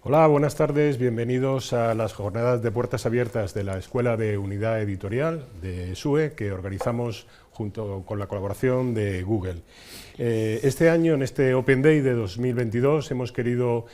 Hola, buenas tardes, bienvenidos a las jornadas de puertas abiertas de la Escuela de Unidad Editorial de SUE que organizamos junto con la colaboración de Google. Este año, en este Open Day de 2022, hemos querido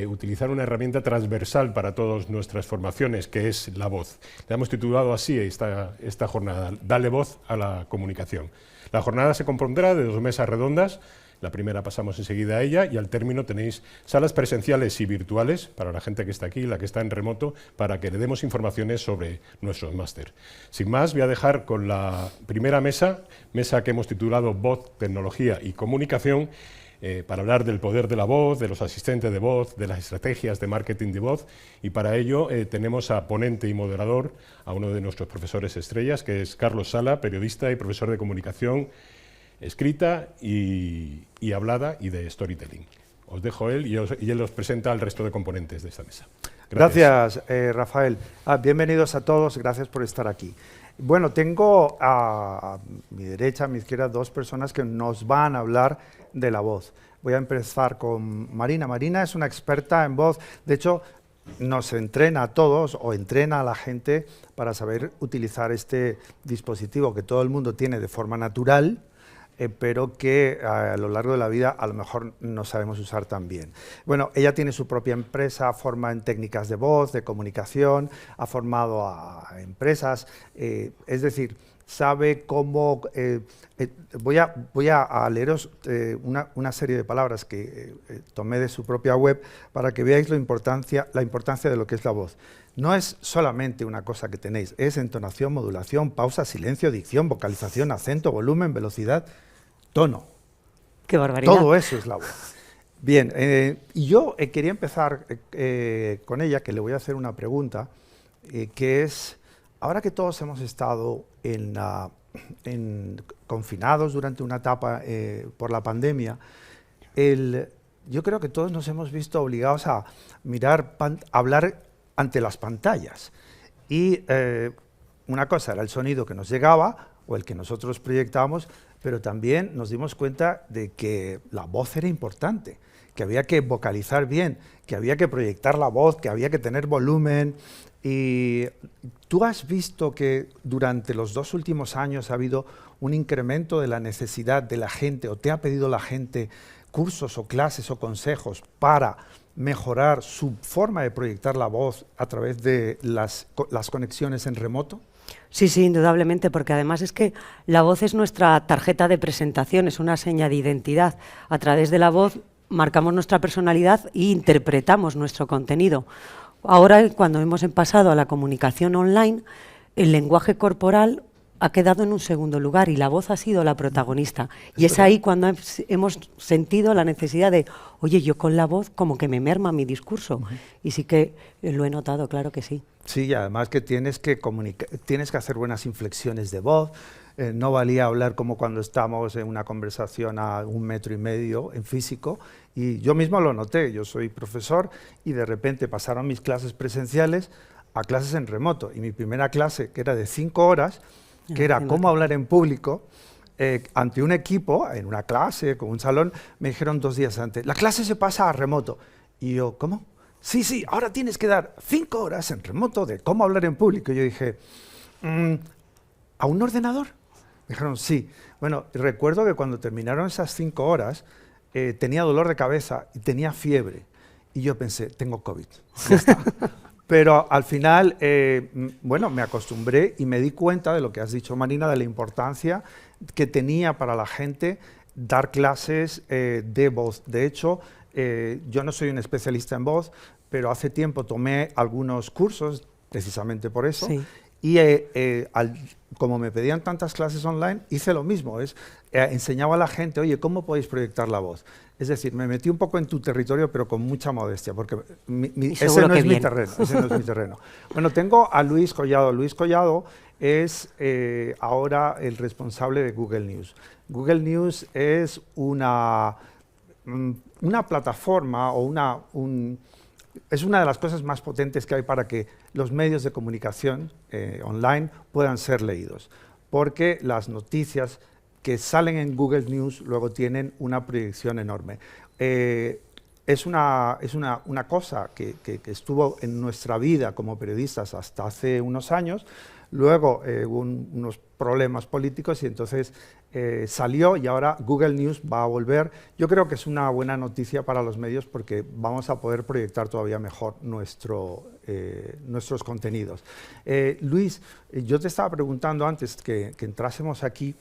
utilizar una herramienta transversal para todas nuestras formaciones, que es la voz. Le hemos titulado así esta jornada, Dale voz a la comunicación. La jornada se compondrá de 2 mesas redondas. La primera pasamos enseguida a ella y al término tenéis salas presenciales y virtuales para la gente que está aquí y la que está en remoto para que le demos informaciones sobre nuestros máster. Sin más, voy a dejar con la primera mesa que hemos titulado Voz, Tecnología y Comunicación, para hablar del poder de la voz, de los asistentes de voz, de las estrategias de marketing de voz, y para ello tenemos a ponente y moderador a uno de nuestros profesores estrellas, que es Carlos Sala, periodista y profesor de comunicación escrita y hablada y de storytelling. Os dejo él y él os presenta al resto de componentes de esta mesa. Gracias, Rafael. Bienvenidos a todos, gracias por estar aquí. Bueno, tengo a mi derecha, a mi izquierda, 2 personas que nos van a hablar de la voz. Voy a empezar con Marina. Marina es una experta en voz, de hecho, nos entrena a todos o entrena a la gente para saber utilizar este dispositivo que todo el mundo tiene de forma natural, pero que a lo largo de la vida a lo mejor no sabemos usar tan bien. Bueno, ella tiene su propia empresa, forma en técnicas de voz, de comunicación, ha formado a empresas, es decir, sabe cómo... voy a leeros una serie de palabras que tomé de su propia web para que veáis la importancia de lo que es la voz. No es solamente una cosa que tenéis, es entonación, modulación, pausa, silencio, dicción, vocalización, acento, volumen, velocidad, tono. ¡Qué barbaridad! Todo eso es la voz. Bien, y yo quería empezar con ella, que le voy a hacer una pregunta, que es, ahora que todos hemos estado confinados durante una etapa por la pandemia, yo creo que todos nos hemos visto obligados a hablar ante las pantallas. Y una cosa era el sonido que nos llegaba o el que nosotros proyectábamos, pero también nos dimos cuenta de que la voz era importante, que había que vocalizar bien, que había que proyectar la voz, que había que tener volumen. Y tú has visto que durante los 2 últimos años ha habido un incremento de la necesidad de la gente, o te ha pedido la gente cursos o clases o consejos para mejorar su forma de proyectar la voz a través de las conexiones en remoto? Sí, sí, indudablemente, porque además es que la voz es nuestra tarjeta de presentación, es una seña de identidad. A través de la voz marcamos nuestra personalidad e interpretamos nuestro contenido. Ahora, cuando hemos pasado a la comunicación online, el lenguaje corporal ha quedado en un segundo lugar y la voz ha sido la protagonista. Y es ahí cuando hemos sentido la necesidad de, oye, yo con la voz como que me merma mi discurso. Y sí que lo he notado, claro que sí. Sí, y además que tienes que hacer buenas inflexiones de voz. No valía hablar como cuando estamos en una conversación a 1,5 metros en físico. Y yo mismo lo noté, yo soy profesor y de repente pasaron mis clases presenciales a clases en remoto. Y mi primera clase, que era de 5 horas, que era cómo hablar en público, ante un equipo, en una clase, con un salón, me dijeron 2 días antes, la clase se pasa a remoto. Y yo, ¿cómo? Sí, ahora tienes que dar 5 horas en remoto de cómo hablar en público. Y yo dije, ¿a un ordenador? Me dijeron, sí. Bueno, recuerdo que cuando terminaron esas 5 horas, tenía dolor de cabeza y tenía fiebre. Y yo pensé, tengo COVID, ya está. Pero al final, bueno, me acostumbré y me di cuenta de lo que has dicho, Marina, de la importancia que tenía para la gente dar clases de voz. De hecho, yo no soy un especialista en voz, pero hace tiempo tomé algunos cursos, precisamente por eso, sí. Y como me pedían tantas clases online, hice lo mismo, enseñaba a la gente, oye, ¿cómo podéis proyectar la voz? Es decir, me metí un poco en tu territorio, pero con mucha modestia, porque ese no es mi terreno. Bueno, tengo a Luis Collado. Luis Collado es ahora el responsable de Google News. Google News es una plataforma o es una de las cosas más potentes que hay para que los medios de comunicación online puedan ser leídos, porque las noticias que salen en Google News luego tienen una proyección enorme. es una cosa que estuvo en nuestra vida como periodistas hasta hace unos años. Luego hubo unos problemas políticos y entonces salió, y ahora Google News va a volver. Yo creo que es una buena noticia para los medios porque vamos a poder proyectar todavía mejor nuestros contenidos. Luis, yo te estaba preguntando antes que entrásemos aquí,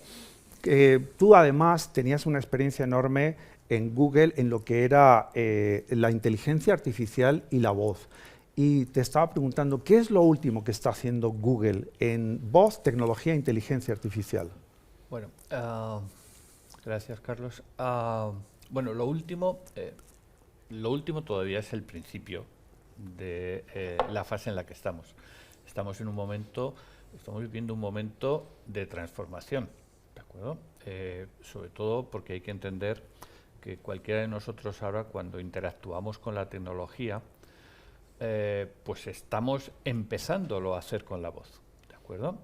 tú además tenías una experiencia enorme en Google en lo que era la inteligencia artificial y la voz. Y te estaba preguntando, ¿qué es lo último que está haciendo Google en voz, tecnología e inteligencia artificial? Bueno, gracias, Carlos. Bueno, lo último todavía es el principio de la fase en la que estamos. Estamos viviendo un momento de transformación, ¿de acuerdo? Sobre todo porque hay que entender que cualquiera de nosotros ahora, cuando interactuamos con la tecnología, pues estamos empezándolo a hacer con la voz, ¿de acuerdo?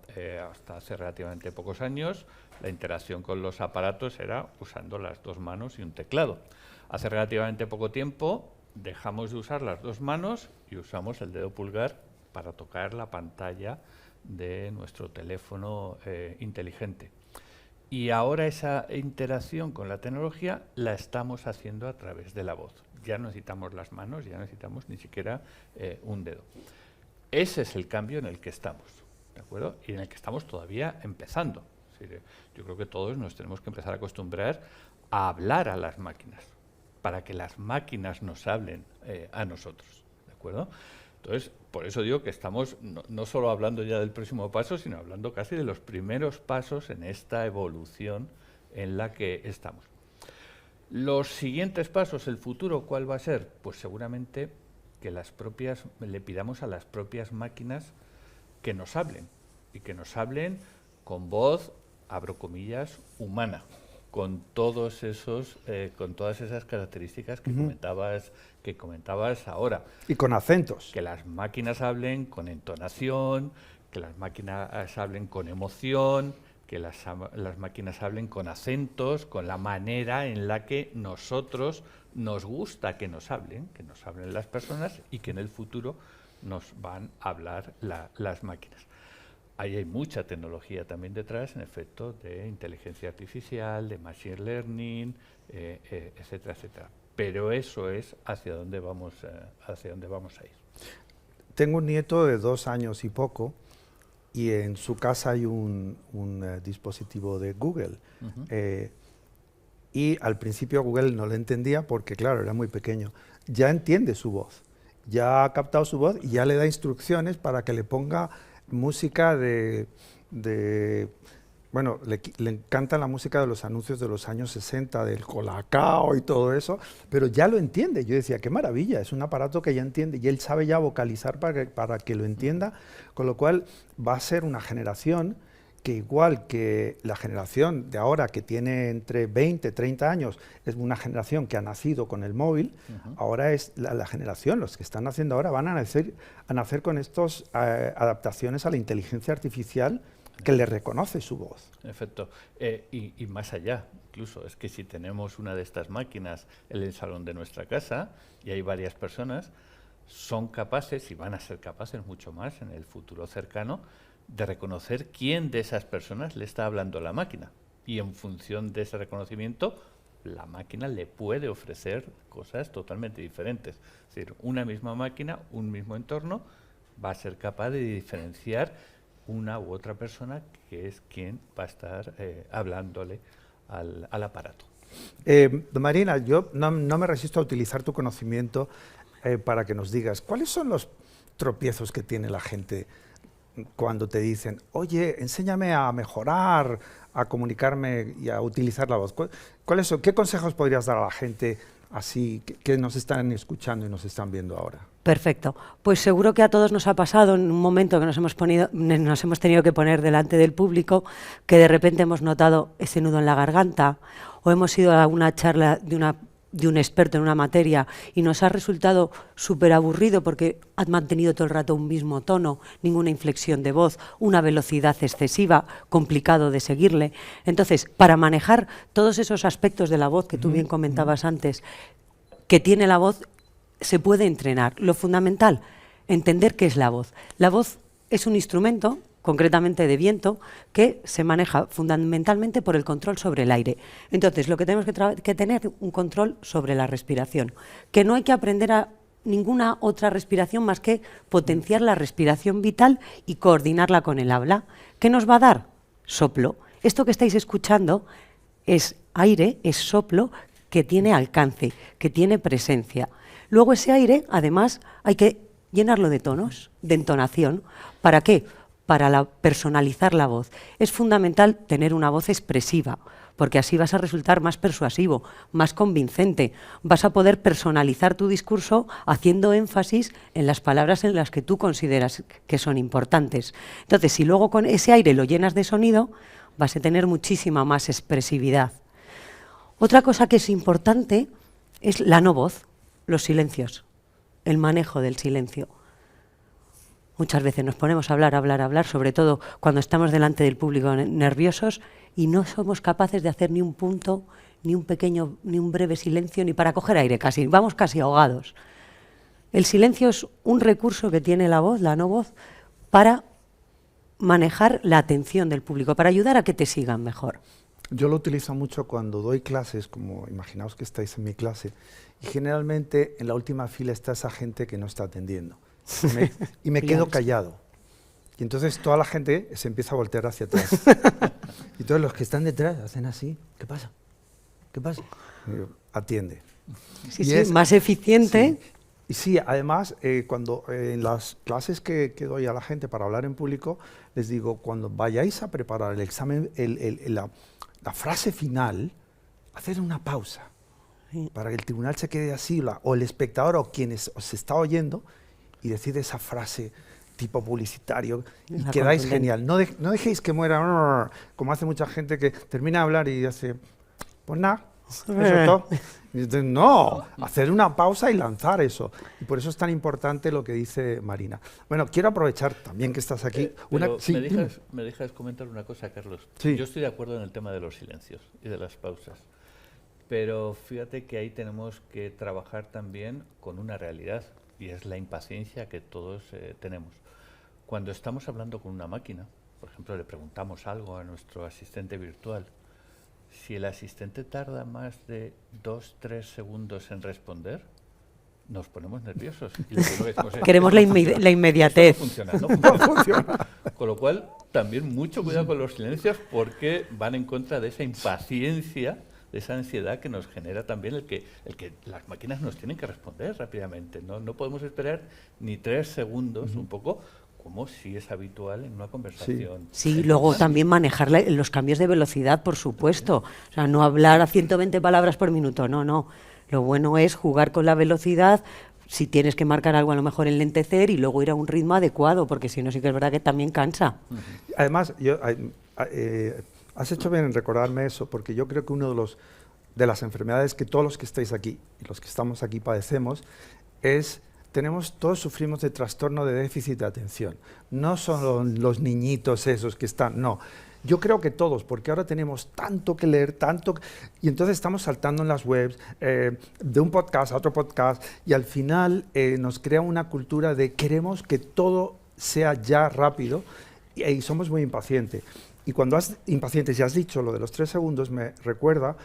Hasta hace relativamente pocos años la interacción con los aparatos era usando las dos manos y un teclado. Hace relativamente poco tiempo dejamos de usar las dos manos y usamos el dedo pulgar para tocar la pantalla de nuestro teléfono inteligente. Y ahora esa interacción con la tecnología la estamos haciendo a través de la voz. Ya no necesitamos las manos, ya no necesitamos ni siquiera un dedo. Ese es el cambio en el que estamos, ¿de acuerdo? Y en el que estamos todavía empezando. Es decir, yo creo que todos nos tenemos que empezar a acostumbrar a hablar a las máquinas, para que las máquinas nos hablen a nosotros, ¿de acuerdo? Entonces, por eso digo que estamos no solo hablando ya del próximo paso, sino hablando casi de los primeros pasos en esta evolución en la que estamos. Los siguientes pasos, el futuro, ¿cuál va a ser? Pues seguramente que le pidamos a las propias máquinas que nos hablen, y que nos hablen con voz, abro comillas, humana, con todas esas características que comentabas ahora. Y con acentos. Que las máquinas hablen con entonación, que las máquinas hablen con emoción, que las máquinas hablen con acentos, con la manera en la que nosotros nos gusta que nos hablen las personas, y que en el futuro nos van a hablar las máquinas. Ahí hay mucha tecnología también detrás, en efecto, de inteligencia artificial, de machine learning, etcétera, etcétera. Pero eso es hacia dónde vamos a ir. Tengo un nieto de 2 años y poco, y en su casa hay un dispositivo de Google. Y al principio Google no lo entendía porque, claro, era muy pequeño. Ya entiende su voz, ya ha captado su voz y ya le da instrucciones para que le ponga música bueno, le encanta la música de los anuncios de los años 60, del Colacao y todo eso, pero ya lo entiende. Yo decía, qué maravilla, es un aparato que ya entiende y él sabe ya vocalizar para que lo entienda, con lo cual va a ser una generación que, igual que la generación de ahora, que tiene entre 20 y 30 años, es una generación que ha nacido con el móvil. Ahora es la generación, los que están naciendo ahora van a nacer con estas adaptaciones a la inteligencia artificial, que le reconoce su voz. En efecto, y más allá, incluso, es que si tenemos una de estas máquinas en el salón de nuestra casa y hay varias personas, son capaces, y van a ser capaces mucho más en el futuro cercano, de reconocer quién de esas personas le está hablando a la máquina. Y en función de ese reconocimiento, la máquina le puede ofrecer cosas totalmente diferentes. Es decir, una misma máquina, un mismo entorno, va a ser capaz de diferenciar una u otra persona que es quien va a estar hablándole al aparato. Marina, yo no me resisto a utilizar tu conocimiento para que nos digas, ¿cuáles son los tropiezos que tiene la gente cuando te dicen, oye, enséñame a mejorar, a comunicarme y a utilizar la voz? ¿Qué consejos podrías dar a la gente así que nos están escuchando y nos están viendo ahora? Perfecto. Pues seguro que a todos nos ha pasado en un momento que nos hemos tenido que poner delante del público, que de repente hemos notado ese nudo en la garganta, o hemos ido a una charla de un experto en una materia y nos ha resultado súper aburrido porque has mantenido todo el rato un mismo tono, ninguna inflexión de voz, una velocidad excesiva, complicado de seguirle. Entonces, para manejar todos esos aspectos de la voz que tú bien comentabas antes, que tiene la voz se puede entrenar. Lo fundamental, entender qué es la voz. La voz es un instrumento, concretamente de viento, que se maneja fundamentalmente por el control sobre el aire. Entonces, lo que tenemos que tener un control sobre la respiración, que no hay que aprender a ninguna otra respiración más que potenciar la respiración vital y coordinarla con el habla. ¿Qué nos va a dar? Soplo. Esto que estáis escuchando es aire, es soplo que tiene alcance, que tiene presencia. Luego ese aire, además, hay que llenarlo de tonos, de entonación. ¿Para qué? Para personalizar la voz. Es fundamental tener una voz expresiva, porque así vas a resultar más persuasivo, más convincente. Vas a poder personalizar tu discurso haciendo énfasis en las palabras en las que tú consideras que son importantes. Entonces, si luego con ese aire lo llenas de sonido, vas a tener muchísima más expresividad. Otra cosa que es importante es la no voz, los silencios, el manejo del silencio. Muchas veces nos ponemos a hablar, sobre todo cuando estamos delante del público nerviosos y no somos capaces de hacer ni un punto, ni un pequeño, ni un breve silencio, ni para coger aire casi, vamos casi ahogados. El silencio es un recurso que tiene la voz, la no voz, para manejar la atención del público, para ayudar a que te sigan mejor. Yo lo utilizo mucho cuando doy clases, como imaginaos que estáis en mi clase, y generalmente en la última fila está esa gente que no está atendiendo. Y me quedo callado. Y entonces toda la gente se empieza a voltear hacia atrás. Y todos los que están detrás hacen así. ¿Qué pasa? ¿Qué pasa? Y yo, atiende. Sí, sí, más eficiente. Sí. Y sí, además, cuando en las clases que doy a la gente para hablar en público, les digo, cuando vayáis a preparar el examen, la frase final, haced una pausa. Sí. Para que el tribunal se quede así, o el espectador o quien os está oyendo, y decide esa frase tipo publicitario y quedáis genial. No dejéis que muera, como hace mucha gente que termina de hablar y hace, pues nada, eso es todo. Y entonces, no, hacer una pausa y lanzar eso. Y por eso es tan importante lo que dice Marina. Bueno, quiero aprovechar también que estás aquí. Sí, ¿me dejas comentar una cosa, Carlos? Sí. Yo estoy de acuerdo en el tema de los silencios y de las pausas. Pero fíjate que ahí tenemos que trabajar también con una realidad, y es la impaciencia que todos tenemos. Cuando estamos hablando con una máquina, por ejemplo, le preguntamos algo a nuestro asistente virtual, si el asistente tarda más de 2-3 segundos en responder, nos ponemos nerviosos. Y lo que decimos es, queremos la inmediatez. Esto no funciona. Con lo cual, también mucho cuidado con los silencios, porque van en contra de esa impaciencia, de esa ansiedad que nos genera también el que las máquinas nos tienen que responder rápidamente. No podemos esperar ni 3 segundos, un poco como si es habitual en una conversación. Sí, luego también manejar los cambios de velocidad, por supuesto. O sea, no hablar a 120 palabras por minuto, no. Lo bueno es jugar con la velocidad, si tienes que marcar algo a lo mejor enlentecer y luego ir a un ritmo adecuado, porque si no sí que es verdad que también cansa. Además, has hecho bien en recordarme eso, porque yo creo que uno de las enfermedades que todos los que estáis aquí y los que estamos aquí padecemos es, todos sufrimos de trastorno de déficit de atención. No son los niñitos esos que están, no. Yo creo que todos, porque ahora tenemos tanto que leer, y entonces estamos saltando en las webs, de un podcast a otro podcast, y al final nos crea una cultura de queremos que todo sea ya rápido, y somos muy impacientes. Y cuando impacientes y has dicho lo de los 3 segundos, me recuerda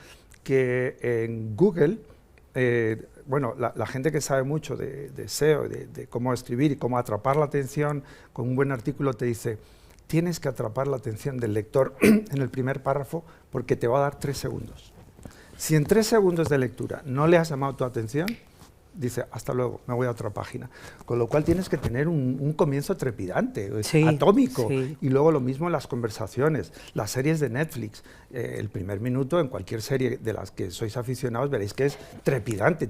que en Google, bueno, la gente que sabe mucho de SEO, de cómo escribir y cómo atrapar la atención con un buen artículo, te dice, tienes que atrapar la atención del lector en el primer párrafo porque te va a dar 3 segundos. Si en 3 segundos de lectura no le has llamado tu atención, dice, hasta luego, me voy a otra página. Con lo cual tienes que tener un comienzo trepidante, atómico. Sí. Y luego lo mismo en las conversaciones, las series de Netflix. El primer minuto en cualquier serie de las que sois aficionados veréis que es trepidante.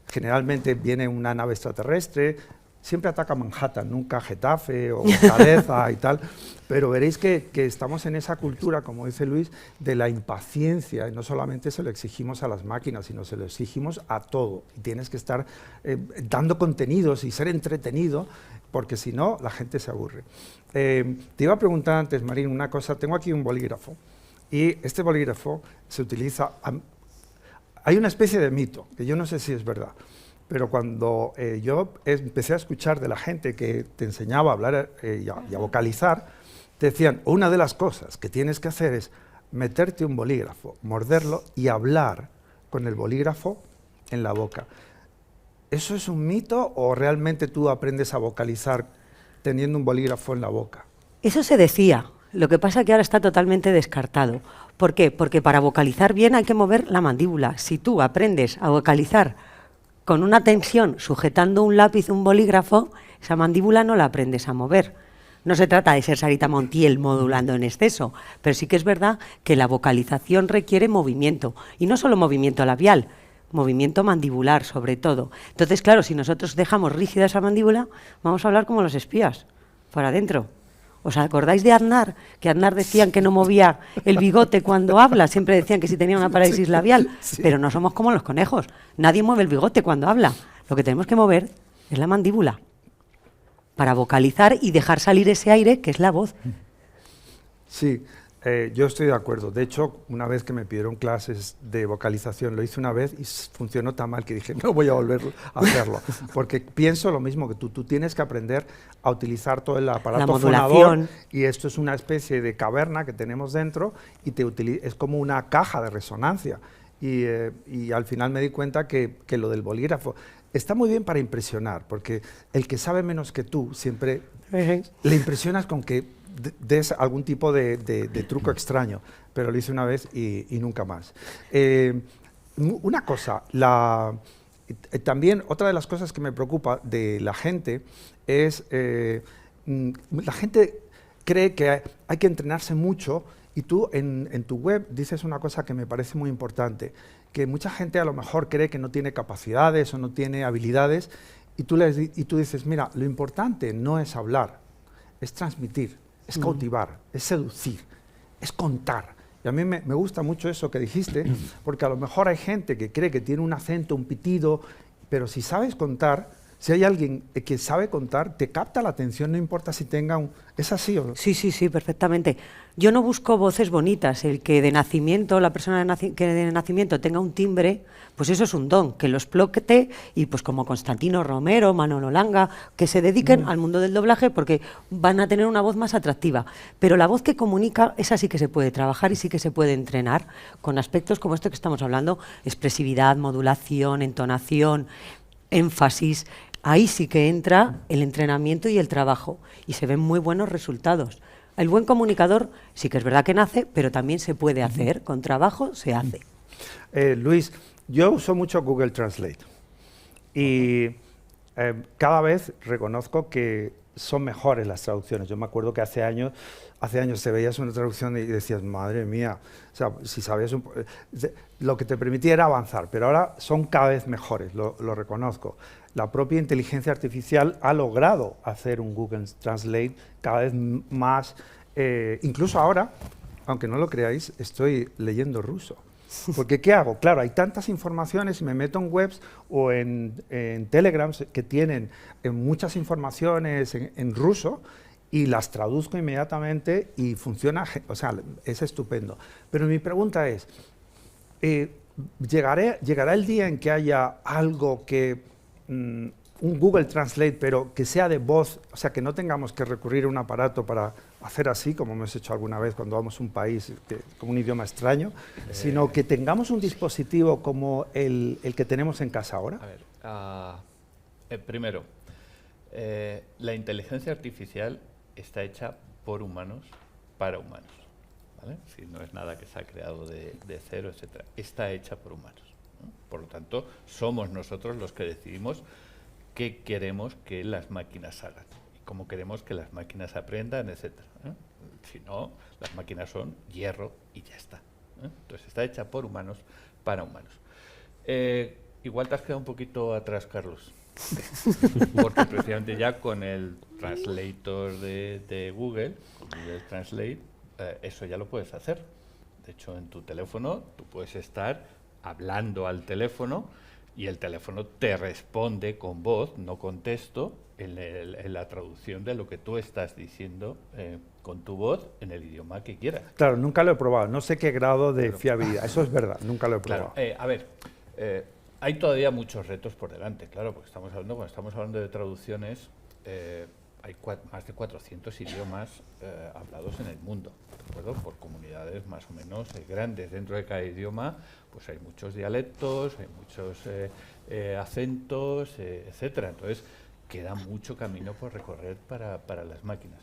Generalmente viene una nave extraterrestre, siempre ataca Manhattan, nunca Getafe o Cabeza y tal, pero veréis que estamos en esa cultura, como dice Luis, de la impaciencia, y no solamente se lo exigimos a las máquinas, sino se lo exigimos a todo, y tienes que estar dando contenidos y ser entretenido, porque si no, la gente se aburre. Te iba a preguntar antes, Marín, una cosa, tengo aquí un bolígrafo, y este bolígrafo se utiliza, hay una especie de mito, que yo no sé si es verdad, pero cuando yo empecé a escuchar de la gente que te enseñaba a hablar y a vocalizar, te decían, una de las cosas que tienes que hacer es meterte un bolígrafo, morderlo y hablar con el bolígrafo en la boca. ¿Eso es un mito o realmente tú aprendes a vocalizar teniendo un bolígrafo en la boca? Eso se decía, lo que pasa es que ahora está totalmente descartado. ¿Por qué? Porque para vocalizar bien hay que mover la mandíbula. Si tú aprendes a vocalizar con una tensión sujetando un lápiz, un bolígrafo, esa mandíbula no la aprendes a mover. No se trata de ser Sarita Montiel modulando en exceso, pero sí que es verdad que la vocalización requiere movimiento, y no solo movimiento labial, movimiento mandibular sobre todo. Entonces, claro, si nosotros dejamos rígida esa mandíbula, vamos a hablar como los espías, para adentro. ¿Os acordáis de Aznar? Que Aznar decían que no movía el bigote cuando habla, siempre decían que si tenía una parálisis labial, pero no somos como los conejos, nadie mueve el bigote cuando habla, lo que tenemos que mover es la mandíbula, para vocalizar y dejar salir ese aire que es la voz. Sí, yo estoy de acuerdo. De hecho, una vez que me pidieron clases de vocalización, lo hice una vez y funcionó tan mal que dije, no voy a volver a hacerlo. Porque pienso lo mismo que tú. Tú tienes que aprender a utilizar todo el aparato fonador, y esto es una especie de caverna que tenemos dentro y es como una caja de resonancia. Y al final me di cuenta que lo del bolígrafo está muy bien para impresionar, porque el que sabe menos que tú siempre le impresionas con que des algún tipo de truco extraño, pero lo hice una vez y nunca más. Una cosa, también otra de las cosas que me preocupa de la gente es, la gente cree que hay que entrenarse mucho, y tú en tu web dices una cosa que me parece muy importante, que mucha gente a lo mejor cree que no tiene capacidades o no tiene habilidades, y tú dices, mira, lo importante no es hablar, es transmitir, es cautivar, es seducir, es contar. Y a mí me gusta mucho eso que dijiste, porque a lo mejor hay gente que cree que tiene un acento, un pitido, pero si sabes contar, si hay alguien que sabe contar, te capta la atención, no importa si tenga un... ¿Es así o no? Sí, sí, sí, perfectamente. Yo no busco voces bonitas. El que de nacimiento, la persona que de nacimiento tenga un timbre, pues eso es un don, que lo explote, y pues como Constantino Romero, Manolo Langa, que se dediquen al mundo del doblaje porque van a tener una voz más atractiva. Pero la voz que comunica, esa sí que se puede trabajar y sí que se puede entrenar con aspectos como esto que estamos hablando, expresividad, modulación, entonación, énfasis. Ahí sí que entra el entrenamiento y el trabajo, y se ven muy buenos resultados. El buen comunicador sí que es verdad que nace, pero también se puede hacer, con trabajo se hace. Luis, yo uso mucho Google Translate y cada vez reconozco que son mejores las traducciones. Yo me acuerdo que hace años te veías una traducción y decías, madre mía, o sea, si sabías lo que te permitía era avanzar, pero ahora son cada vez mejores, lo reconozco. La propia inteligencia artificial ha logrado hacer un Google Translate cada vez más, incluso ahora, aunque no lo creáis, estoy leyendo ruso. Porque ¿qué hago? Claro, hay tantas informaciones y me meto en webs o en Telegrams que tienen muchas informaciones en ruso, y las traduzco inmediatamente y funciona, o sea, es estupendo. Pero mi pregunta es, ¿llegará el día en que haya algo que, un Google Translate, pero que sea de voz, o sea, que no tengamos que recurrir a un aparato para hacer así, como hemos hecho alguna vez cuando vamos a un país con un idioma extraño, sino que tengamos un dispositivo como el que tenemos en casa ahora? A ver, primero, la inteligencia artificial está hecha por humanos para humanos, ¿vale? Si no es nada que se ha creado de cero, etcétera. Está hecha por humanos, ¿no? Por lo tanto, somos nosotros los que decidimos qué queremos que las máquinas hagan y cómo queremos que las máquinas aprendan, etcétera, ¿eh? Si no, las máquinas son hierro y ya está, ¿eh? Entonces está hecha por humanos para humanos. Igual te has quedado un poquito atrás, Carlos. Porque precisamente ya con el translator de Google, con Google Translate, eso ya lo puedes hacer. De hecho, en tu teléfono tú puedes estar hablando al teléfono y el teléfono te responde con voz, no con texto, en la traducción de lo que tú estás diciendo con tu voz en el idioma que quieras. Claro, nunca lo he probado, no sé qué grado de fiabilidad, eso es verdad, nunca lo he probado. Claro, a ver, Hay todavía muchos retos por delante, claro, porque cuando estamos hablando de traducciones, hay más de 400 idiomas hablados en el mundo, ¿de acuerdo? Por comunidades más o menos grandes. Dentro de cada idioma pues hay muchos dialectos, hay muchos acentos, etcétera. Entonces queda mucho camino por recorrer para las máquinas.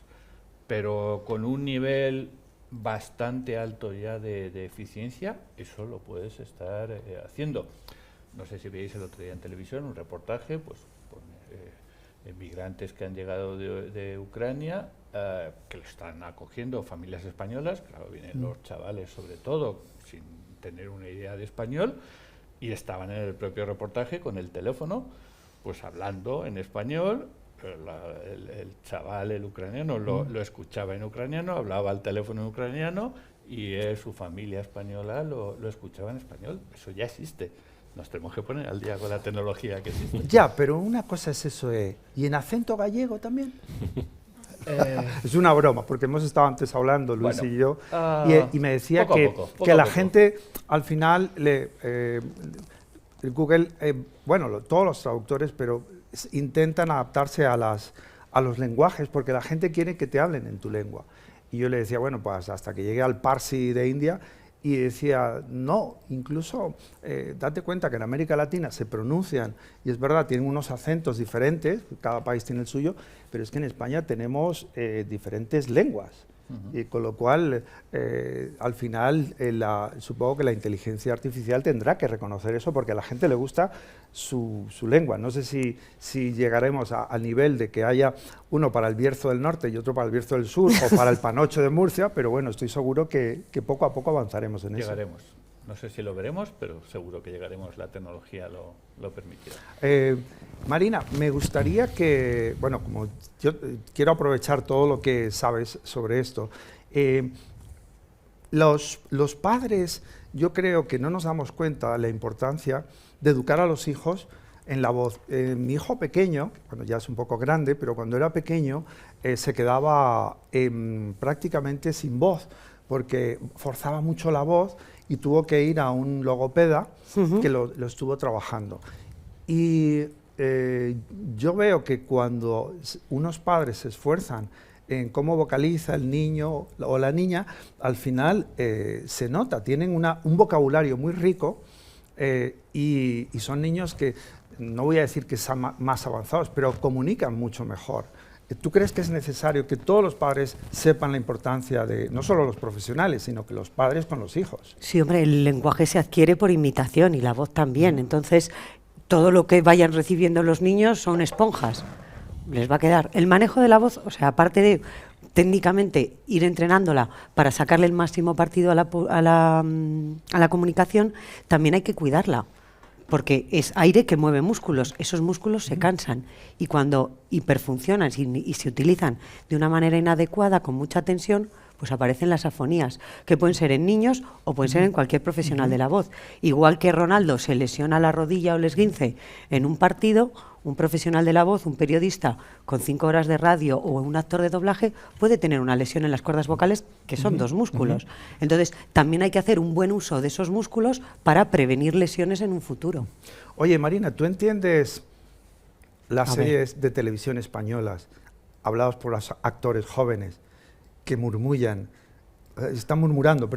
Pero con un nivel bastante alto ya de eficiencia, eso lo puedes estar haciendo. No sé si veis el otro día en televisión un reportaje, pues con emigrantes que han llegado de Ucrania, que lo están acogiendo familias españolas, claro, vienen los chavales sobre todo sin tener una idea de español, y estaban en el propio reportaje con el teléfono, pues hablando en español. El chaval, el ucraniano, lo escuchaba en ucraniano, hablaba al teléfono en ucraniano, y su familia española lo escuchaba en español. Eso ya existe. Nos tenemos que poner al día con la tecnología que existe. Ya, pero una cosa es eso, ¿y en acento gallego también? Es una broma, porque hemos estado antes hablando, Luis y yo, y me decía que la gente, al final, Google, bueno, todos los traductores, pero intentan adaptarse a los lenguajes, porque la gente quiere que te hablen en tu lengua. Y yo le decía, bueno, pues hasta que llegué al Parsi de India, y decía, no, incluso date cuenta que en América Latina se pronuncian, y es verdad, tienen unos acentos diferentes, cada país tiene el suyo, pero es que en España tenemos diferentes lenguas. Y con lo cual, al final, supongo que la inteligencia artificial tendrá que reconocer eso, porque a la gente le gusta su lengua. No sé si llegaremos al nivel de que haya uno para el Bierzo del Norte y otro para el Bierzo del Sur, o para el Panocho de Murcia, pero bueno, estoy seguro que poco a poco avanzaremos en eso. Llegaremos. No sé si lo veremos, pero seguro que llegaremos, la tecnología lo permitirá. Marina, me gustaría que, bueno, como yo quiero aprovechar todo lo que sabes sobre esto, los padres, yo creo que no nos damos cuenta de la importancia de educar a los hijos en la voz. Mi hijo pequeño, bueno, ya es un poco grande, pero cuando era pequeño se quedaba prácticamente sin voz, porque forzaba mucho la voz y tuvo que ir a un logopeda que lo estuvo trabajando. Y yo veo que cuando unos padres se esfuerzan en cómo vocaliza el niño o la niña, al final se nota, tienen un vocabulario muy rico, y son niños que, no voy a decir que sean más avanzados, pero comunican mucho mejor. ¿Tú crees que es necesario que todos los padres sepan la importancia de, no solo los profesionales, sino que los padres con los hijos? Sí, hombre, el lenguaje se adquiere por imitación y la voz también. Entonces, todo lo que vayan recibiendo los niños son esponjas. Les va a quedar. El manejo de la voz, o sea, aparte de técnicamente ir entrenándola para sacarle el máximo partido a la comunicación, también hay que cuidarla. Porque es aire que mueve músculos, esos músculos se cansan, y cuando hiperfuncionan y se utilizan de una manera inadecuada, con mucha tensión, pues aparecen las afonías, que pueden ser en niños o pueden ser en cualquier profesional de la voz. Igual que Ronaldo se lesiona la rodilla o el esguince en un partido, un profesional de la voz, un periodista con 5 horas de radio o un actor de doblaje puede tener una lesión en las cuerdas vocales, que son 2 músculos. Entonces, también hay que hacer un buen uso de esos músculos para prevenir lesiones en un futuro. Oye, Marina, ¿tú entiendes las series de televisión españolas habladas por los actores jóvenes que murmullan, están murmurando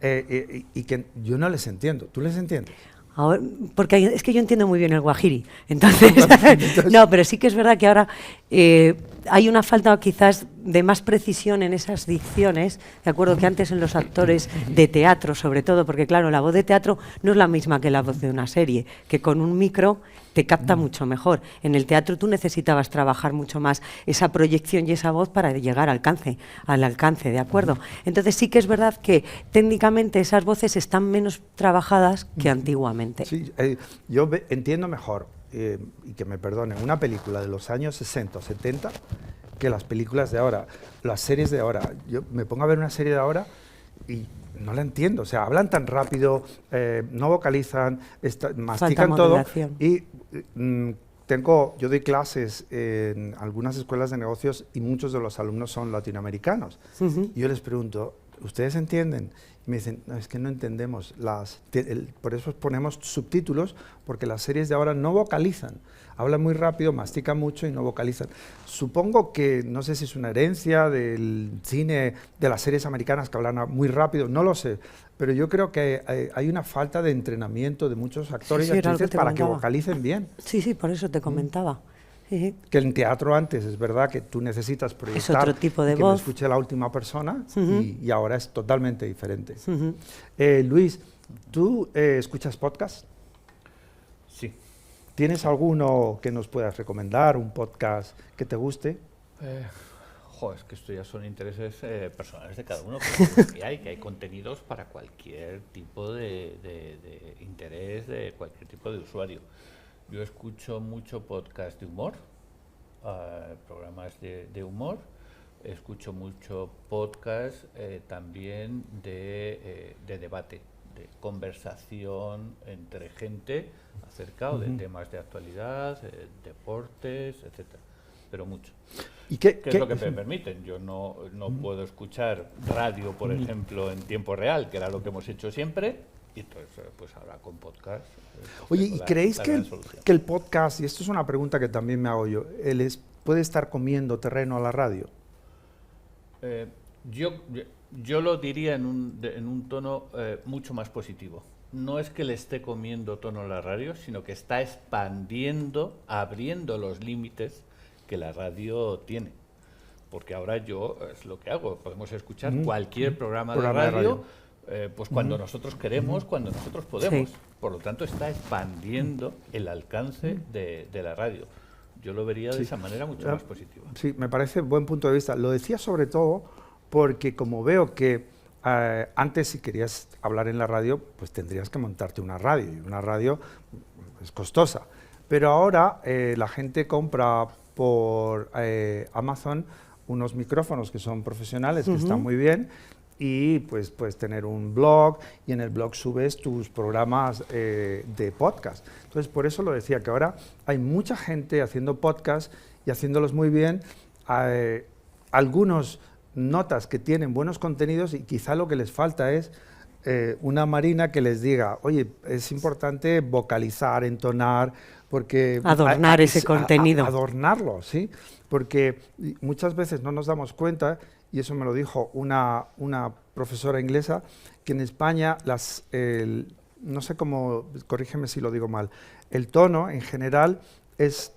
y que yo no les entiendo? ¿Tú les entiendes? Ahora, porque es que yo entiendo muy bien el guajiri, entonces no, pero sí que es verdad que ahora hay una falta quizás de más precisión en esas dicciones, de acuerdo, que antes en los actores de teatro, sobre todo, porque claro, la voz de teatro no es la misma que la voz de una serie, que con un micro te capta mucho mejor. En el teatro tú necesitabas trabajar mucho más esa proyección y esa voz para llegar al alcance, ¿de acuerdo? Entonces sí que es verdad que técnicamente esas voces están menos trabajadas que antiguamente. Sí, yo entiendo mejor, y que me perdonen, una película de los años 60 o 70 que las películas de ahora, las series de ahora. Yo me pongo a ver una serie de ahora y no la entiendo, o sea, hablan tan rápido, no vocalizan, mastican todo. Y yo doy clases en algunas escuelas de negocios y muchos de los alumnos son latinoamericanos. Y yo les pregunto, ¿ustedes entienden? Y me dicen, no, es que no entendemos. Por eso ponemos subtítulos, porque las series de ahora no vocalizan. Hablan muy rápido, mastican mucho y no vocalizan. Supongo que, no sé si es una herencia del cine, de las series americanas que hablan muy rápido, no lo sé. Pero yo creo que hay una falta de entrenamiento de muchos actores y actrices para que vocalicen bien. Sí, por eso te comentaba. Sí. Que en teatro antes es verdad que tú necesitas proyectar, es otro tipo de que voz. me escuche la última persona y ahora es totalmente diferente. Luis, ¿tú escuchas podcast? Sí. ¿Tienes alguno que nos puedas recomendar, un podcast que te guste? Es que esto ya son intereses personales de cada uno, pero que hay contenidos para cualquier tipo de interés, de cualquier tipo de usuario. Yo escucho mucho podcast de humor, programas de humor, escucho mucho podcast también de debate, de conversación entre gente acerca de temas de actualidad, deportes, etcétera, pero mucho. ¿Y ¿Qué es lo que me permiten? Yo no puedo escuchar radio, por ejemplo, en tiempo real, que era lo que hemos hecho siempre, y entonces, pues ahora con podcast. Oye, ¿y creéis que el podcast, y esto es una pregunta que también me hago yo, puede estar comiendo terreno a la radio? Yo lo diría en un tono mucho más positivo. No es que le esté comiendo tono a la radio, sino que está expandiendo, abriendo los límites que la radio tiene. Porque ahora yo es lo que hago, podemos escuchar cualquier programa de radio. Pues cuando nosotros queremos, cuando nosotros podemos. Sí. Por lo tanto, está expandiendo el alcance de la radio. Yo lo vería de esa manera mucho más positiva. Sí, me parece buen punto de vista. Lo decía sobre todo porque como veo que antes si querías hablar en la radio, pues tendrías que montarte una radio, y una radio es costosa. Pero ahora la gente compra por Amazon unos micrófonos que son profesionales, que están muy bien, y pues puedes tener un blog y en el blog subes tus programas de podcast. Entonces, por eso lo decía, que ahora hay mucha gente haciendo podcast y haciéndolos muy bien. Algunos notas que tienen buenos contenidos y quizá lo que les falta es una Marina que les diga, oye, es importante vocalizar, entonar, porque adornar ese contenido. Adornarlo, ¿sí? Porque muchas veces no nos damos cuenta, y eso me lo dijo una profesora inglesa, que en España, no sé cómo, corrígeme si lo digo mal, el tono en general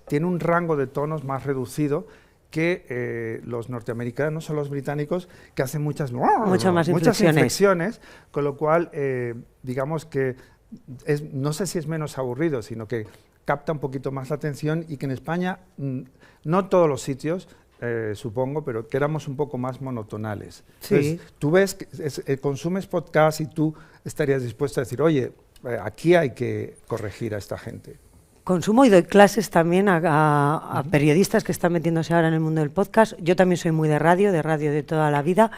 tiene un rango de tonos más reducido que los norteamericanos o los británicos, que hacen muchas inflexiones, con lo cual, digamos que no sé si es menos aburrido, sino que capta un poquito más la atención, y que en España, no todos los sitios, supongo, pero que éramos un poco más monotonales. Sí. Entonces, tú ves que consumes podcast y tú estarías dispuesto a decir, oye, aquí hay que corregir a esta gente. Consumo y doy clases también a periodistas que están metiéndose ahora en el mundo del podcast. Yo también soy muy de radio de toda la vida.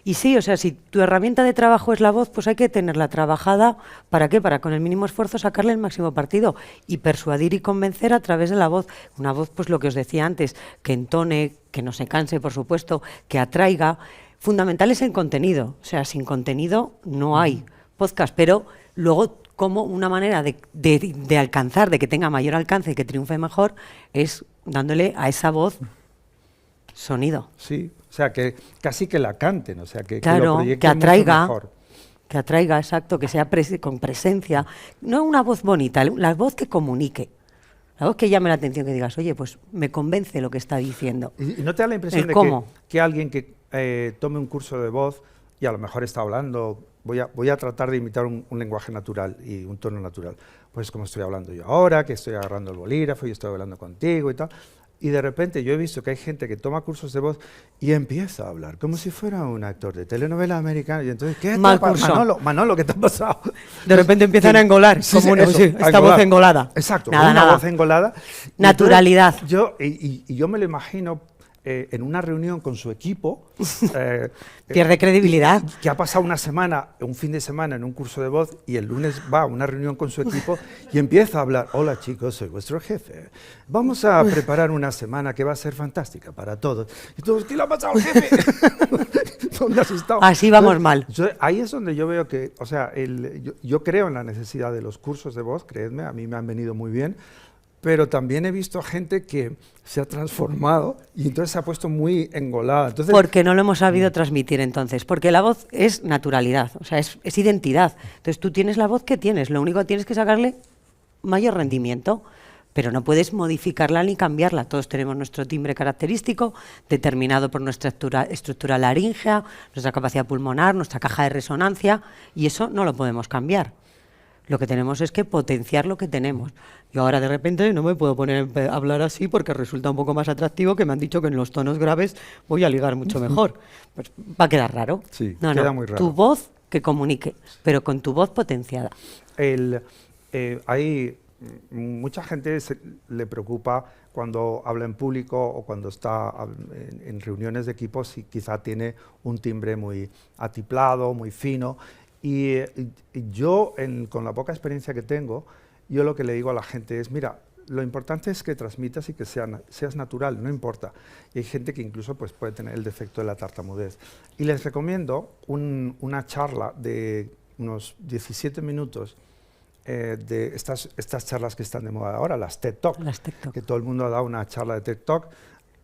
Y sí, o sea, si tu herramienta de trabajo es la voz, pues hay que tenerla trabajada. ¿Para qué? Para con el mínimo esfuerzo sacarle el máximo partido y persuadir y convencer a través de la voz. Una voz, pues lo que os decía antes, que entone, que no se canse, por supuesto, que atraiga. Fundamental es el contenido. O sea, sin contenido no hay podcast, pero luego como una manera de alcanzar, de que tenga mayor alcance y que triunfe mejor, es dándole a esa voz sonido. Sí, o sea, que casi que la canten, o sea, que claro, lo proyecten que atraiga, mucho mejor. Que atraiga, exacto, que sea con presencia. No una voz bonita, la voz que comunique. La voz que llame la atención, que digas, oye, pues me convence lo que está diciendo. ¿Y no te da la impresión de que alguien que tome un curso de voz y a lo mejor está hablando, voy a tratar de imitar un lenguaje natural y un tono natural, pues como estoy hablando yo ahora, que estoy agarrando el bolígrafo y estoy hablando contigo y tal, y de repente yo he visto que hay gente que toma cursos de voz y empieza a hablar como si fuera un actor de telenovela americana, y entonces, ¿qué te pasa? Manolo, ¿qué te ha pasado? De repente empiezan a engolar, sí, como esta voz engolada. Exacto, nada. voz engolada. Naturalidad. Entonces, yo me lo imagino en una reunión con su equipo, Pierde credibilidad. que ha pasado una semana, un fin de semana en un curso de voz y el lunes va a una reunión con su equipo y empieza a hablar, hola chicos, soy vuestro jefe, vamos a preparar una semana que va a ser fantástica para todos. Y todos, ¿qué le ha pasado al jefe? ¿Dónde has estado? Así vamos mal. Ahí es donde yo veo que, o sea, yo creo en la necesidad de los cursos de voz, creedme, a mí me han venido muy bien, pero también he visto a gente que se ha transformado y entonces se ha puesto muy engolada. Entonces, Porque no lo hemos sabido transmitir entonces, porque la voz es naturalidad, o sea, es identidad. Entonces tú tienes la voz que tienes, lo único que tienes que sacarle mayor rendimiento, pero no puedes modificarla ni cambiarla. Todos tenemos nuestro timbre característico, determinado por nuestra estructura laríngea, nuestra capacidad pulmonar, nuestra caja de resonancia, y eso no lo podemos cambiar. Lo que tenemos es que potenciar lo que tenemos. Yo ahora de repente no me puedo poner a hablar así porque resulta un poco más atractivo, que me han dicho que en los tonos graves voy a ligar mucho mejor. Pues va a quedar raro. Sí, no, queda muy raro. Tu voz que comunique, pero con tu voz potenciada. Hay mucha gente le preocupa cuando habla en público o cuando está en reuniones de equipos y quizá tiene un timbre muy atiplado, muy fino. Y yo, con la poca experiencia que tengo, yo lo que le digo a la gente es, mira, lo importante es que transmitas y que seas natural, no importa. Y hay gente que incluso pues, puede tener el defecto de la tartamudez. Y les recomiendo una charla de unos 17 minutos de estas charlas que están de moda ahora, las TED Talk, que todo el mundo ha dado una charla de TED Talk.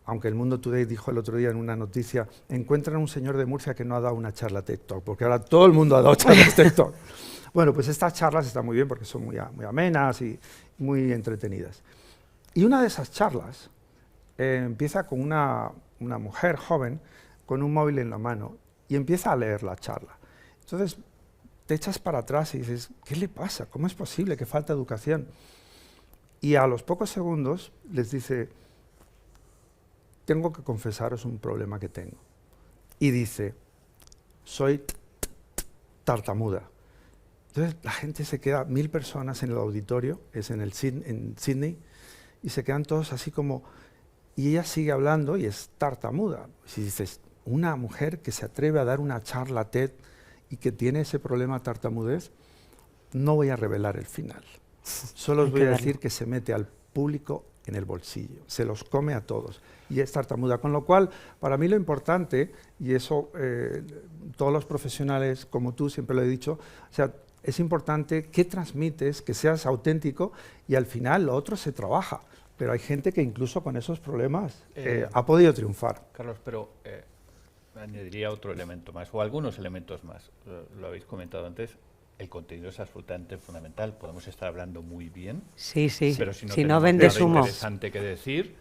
Aunque el Mundo Today dijo el otro día en una noticia, encuentran a un señor de Murcia que no ha dado una charla TED Talk, porque ahora todo el mundo ha dado charlas TED Talk. Bueno, pues estas charlas están muy bien porque son muy amenas y muy entretenidas. Y una de esas charlas empieza con una mujer joven con un móvil en la mano y empieza a leer la charla. Entonces te echas para atrás y dices, ¿qué le pasa? ¿Cómo es posible que falta educación? Y a los pocos segundos les dice, tengo que confesaros un problema que tengo. Y dice, soy tartamuda. Entonces la gente se queda, 1000 personas en el auditorio, es en Sydney, y se quedan todos así como, y ella sigue hablando y es tartamuda. Si dices, una mujer que se atreve a dar una charla TED y que tiene ese problema tartamudez, no voy a revelar el final. Solo os voy a decir que se mete al público en el bolsillo, se los come a todos y es tartamuda, con lo cual para mí lo importante, y eso todos los profesionales como tú siempre lo he dicho, o sea, es importante que transmites, que seas auténtico y al final lo otro se trabaja, pero hay gente que incluso con esos problemas ha podido triunfar. Carlos, pero añadiría otro elemento más, o algunos elementos más, lo habéis comentado antes. El contenido es absolutamente fundamental. Podemos estar hablando muy bien, sí, pero si no si tenemos no vendes nada humo interesante que decir,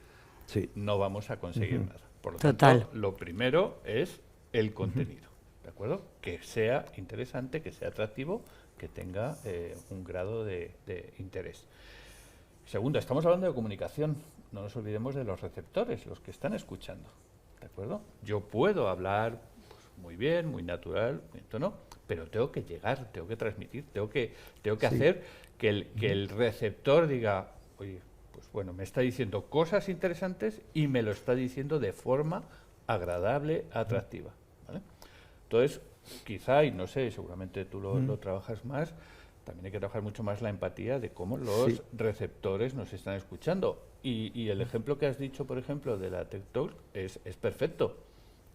no vamos a conseguir nada. Por lo tanto, lo primero es el contenido, ¿de acuerdo? Que sea interesante, que sea atractivo, que tenga un grado de interés. Segundo, estamos hablando de comunicación. No nos olvidemos de los receptores, los que están escuchando, ¿de acuerdo? Yo puedo hablar pues, muy bien, muy natural, ¿no? Pero tengo que llegar, tengo que transmitir, tengo que hacer que el receptor diga, oye, pues bueno, me está diciendo cosas interesantes y me lo está diciendo de forma agradable, atractiva, ¿vale? Entonces, quizá, y no sé, seguramente tú lo trabajas más, también hay que trabajar mucho más la empatía de cómo los receptores nos están escuchando. Y el ejemplo que has dicho, por ejemplo, de la TED Talk es perfecto.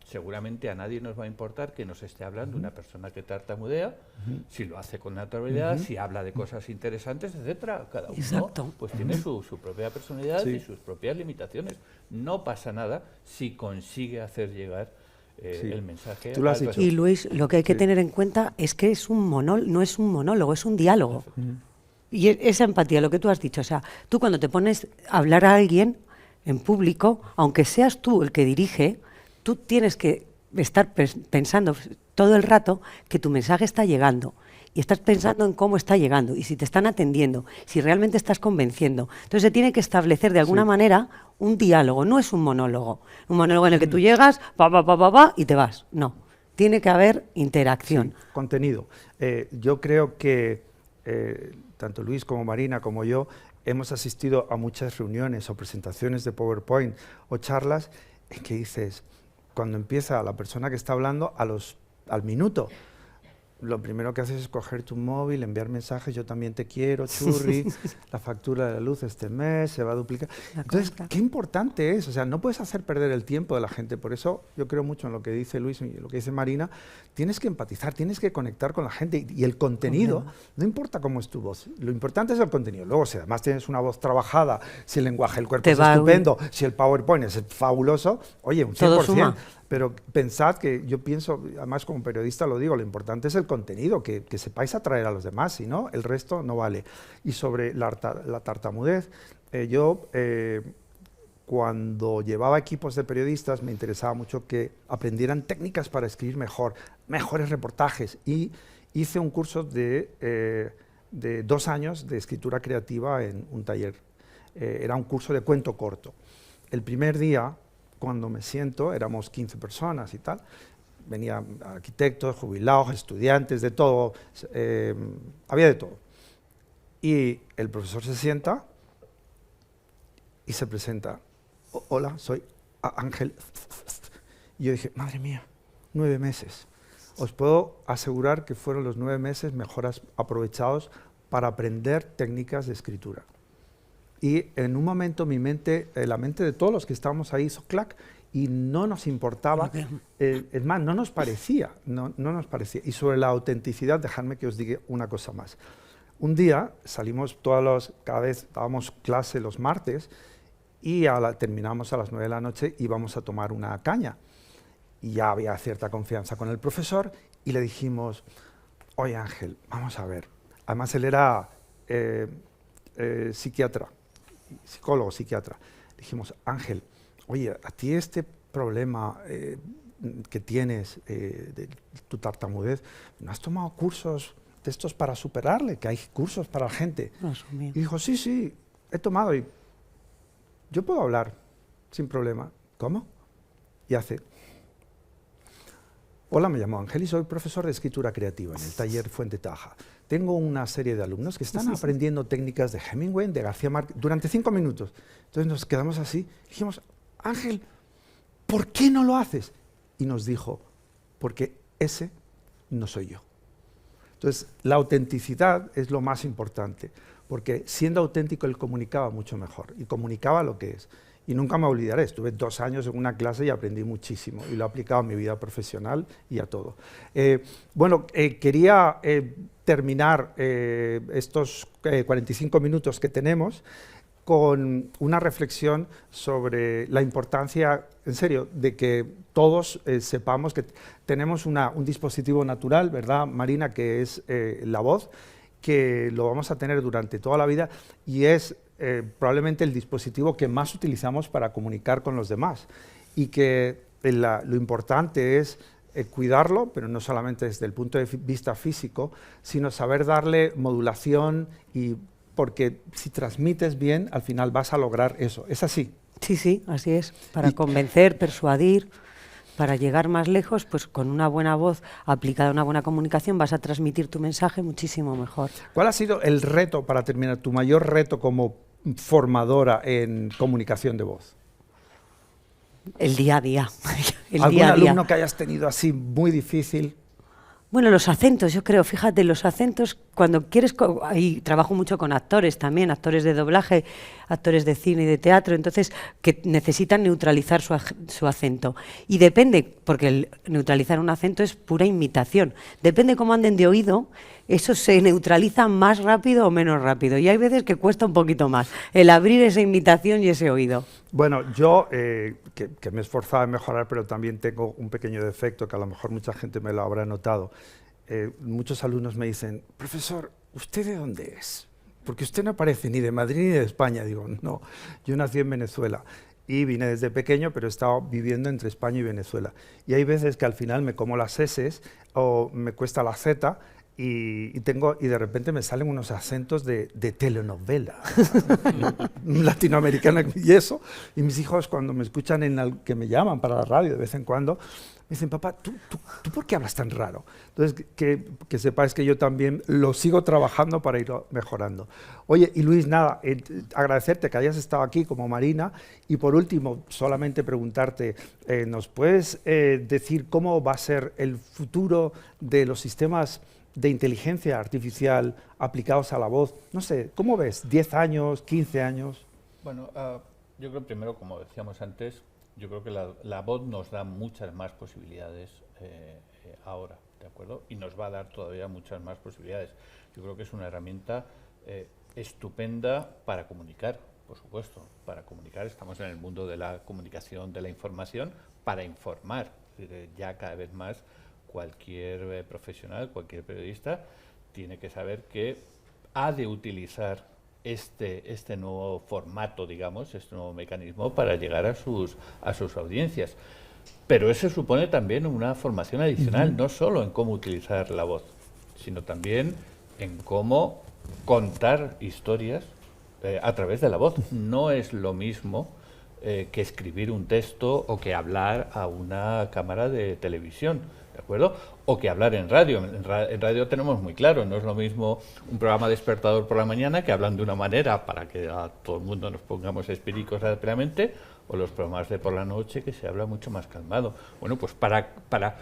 Seguramente a nadie nos va a importar que nos esté hablando una persona que tartamudea, si lo hace con naturalidad, si habla de cosas interesantes, etcétera. Cada uno pues tiene su propia personalidad y sus propias limitaciones. No pasa nada si consigue hacer llegar el mensaje. Tú lo has dicho. Y Luis, lo que hay que tener en cuenta es que es no es un monólogo, es un diálogo. Y esa empatía, lo que tú has dicho, o sea, tú cuando te pones a hablar a alguien en público, aunque seas tú el que dirige, tú tienes que estar pensando todo el rato que tu mensaje está llegando y estás pensando en cómo está llegando y si te están atendiendo, si realmente estás convenciendo. Entonces se tiene que establecer de alguna manera un diálogo, no es un monólogo en el que tú llegas, y te vas. No, tiene que haber interacción. Sí, contenido. Yo creo que tanto Luis como Marina como yo hemos asistido a muchas reuniones o presentaciones de PowerPoint o charlas en que dices, cuando empieza la persona que está hablando, al minuto, lo primero que haces es coger tu móvil, enviar mensajes, yo también te quiero, churri, la factura de la luz este mes se va a duplicar. Entonces, qué importante es, o sea, no puedes hacer perder el tiempo de la gente, por eso yo creo mucho en lo que dice Luis y lo que dice Marina, tienes que empatizar, tienes que conectar con la gente y el contenido, no importa cómo es tu voz, lo importante es el contenido. Luego, si además tienes una voz trabajada, si el lenguaje del cuerpo es estupendo, si el PowerPoint es fabuloso, oye, un 100%. Todo suma. Pero pensad que yo pienso, además como periodista lo digo, lo importante es el contenido, que sepáis atraer a los demás, si no, el resto no vale. Y sobre la tartamudez, cuando llevaba equipos de periodistas me interesaba mucho que aprendieran técnicas para escribir mejores reportajes, y hice un curso de 2 años de escritura creativa en un taller. Era un curso de cuento corto. El primer día, cuando me siento, éramos 15 personas y tal, venían arquitectos, jubilados, estudiantes, de todo, había de todo. Y el profesor se sienta y se presenta. Hola, soy Ángel. Y yo dije, madre mía, 9 meses. Os puedo asegurar que fueron los 9 meses mejor aprovechados para aprender técnicas de escritura. Y en un momento mi mente, la mente de todos los que estábamos ahí hizo clac y no nos importaba, es más, no nos parecía. Y sobre la autenticidad, dejadme que os diga una cosa más. Un día salimos cada vez dábamos clase los martes y terminamos a las 9 de la noche y íbamos a tomar una caña. Y ya había cierta confianza con el profesor y le dijimos, oye Ángel, vamos a ver. Además él era psicólogo, psiquiatra. Dijimos, Ángel, oye, a ti este problema que tienes de tu tartamudez, ¿no has tomado cursos de estos para superarle? Que hay cursos para la gente. Y dijo, sí, he tomado y yo puedo hablar sin problema. ¿Cómo? Y hace, hola, me llamo Ángel y soy profesor de escritura creativa en el taller Fuente Taja. Tengo una serie de alumnos que están aprendiendo técnicas de Hemingway, de García Márquez, durante 5 minutos. Entonces nos quedamos así y dijimos, Ángel, ¿por qué no lo haces? Y nos dijo, porque ese no soy yo. Entonces, la autenticidad es lo más importante, porque siendo auténtico él comunicaba mucho mejor y comunicaba lo que es. Y nunca me olvidaré, estuve 2 años en una clase y aprendí muchísimo y lo he aplicado a mi vida profesional y a todo. Quería terminar estos 45 minutos que tenemos con una reflexión sobre la importancia, en serio, de que todos sepamos que tenemos un dispositivo natural, ¿verdad, Marina?, que es la voz, que lo vamos a tener durante toda la vida y es probablemente el dispositivo que más utilizamos para comunicar con los demás y que lo importante es cuidarlo, pero no solamente desde el punto de vista físico, sino saber darle modulación, y porque si transmites bien, al final vas a lograr eso. ¿Es así? Sí, así es. Para convencer, persuadir, para llegar más lejos, pues con una buena voz aplicada a una buena comunicación vas a transmitir tu mensaje muchísimo mejor. ¿Cuál ha sido el reto, para terminar, tu mayor reto como formadora en comunicación de voz? El día a día. ¿Algún alumno que hayas tenido así muy difícil? Bueno, los acentos, yo creo, fíjate, los acentos, cuando quieres, ahí trabajo mucho con actores también, actores de doblaje, actores de cine y de teatro, entonces, que necesitan neutralizar su acento. Y depende, porque neutralizar un acento es pura imitación, depende cómo anden de oído, eso se neutraliza más rápido o menos rápido, y hay veces que cuesta un poquito más, el abrir esa imitación y ese oído. Bueno, yo, que me he esforzado en mejorar, pero también tengo un pequeño defecto, que a lo mejor mucha gente me lo habrá notado. Muchos alumnos me dicen, profesor, ¿usted de dónde es? Porque usted no parece ni de Madrid ni de España. Digo, no, yo nací en Venezuela y vine desde pequeño, pero he estado viviendo entre España y Venezuela. Y hay veces que al final me como las S o me cuesta la Z, y de repente me salen unos acentos de telenovela latinoamericana y eso, y mis hijos cuando me escuchan que me llaman para la radio de vez en cuando, dicen, papá, ¿tú por qué hablas tan raro? Entonces, que sepáis que yo también lo sigo trabajando para ir mejorando. Oye, y Luis, nada, agradecerte que hayas estado aquí como Marina, y por último, solamente preguntarte, ¿nos puedes decir cómo va a ser el futuro de los sistemas de inteligencia artificial aplicados a la voz? No sé, ¿cómo ves? ¿10 años, 15 años? Bueno, yo creo primero, como decíamos antes, yo creo que la voz nos da muchas más posibilidades ahora, ¿de acuerdo? Y nos va a dar todavía muchas más posibilidades. Yo creo que es una herramienta estupenda para comunicar, por supuesto. Para comunicar, estamos en el mundo de la comunicación, de la información, para informar. Ya cada vez más cualquier profesional, cualquier periodista, tiene que saber que ha de utilizar este nuevo formato, digamos, este nuevo mecanismo para llegar a sus audiencias. Pero eso supone también una formación adicional, no solo en cómo utilizar la voz, sino también en cómo contar historias a través de la voz. No es lo mismo que escribir un texto o que hablar a una cámara de televisión, ¿de acuerdo? O que hablar en radio. En radio tenemos muy claro, no es lo mismo un programa despertador por la mañana que hablan de una manera para que a todo el mundo nos pongamos espíricos rápidamente, o los programas de por la noche que se habla mucho más calmado. Bueno, pues para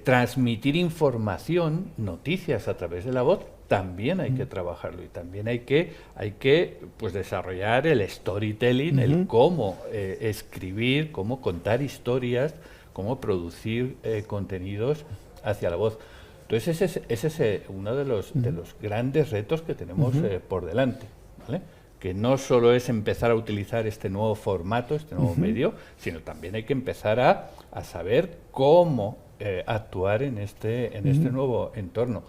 transmitir información, noticias a través de la voz, también hay que trabajarlo, y también hay que pues desarrollar el storytelling, el cómo escribir, cómo contar historias, cómo producir contenidos hacia la voz. Entonces ese es uno de los grandes retos que tenemos por delante, ¿vale? Que no solo es empezar a utilizar este nuevo formato, este nuevo medio, sino también hay que empezar a saber cómo actuar en este nuevo entorno.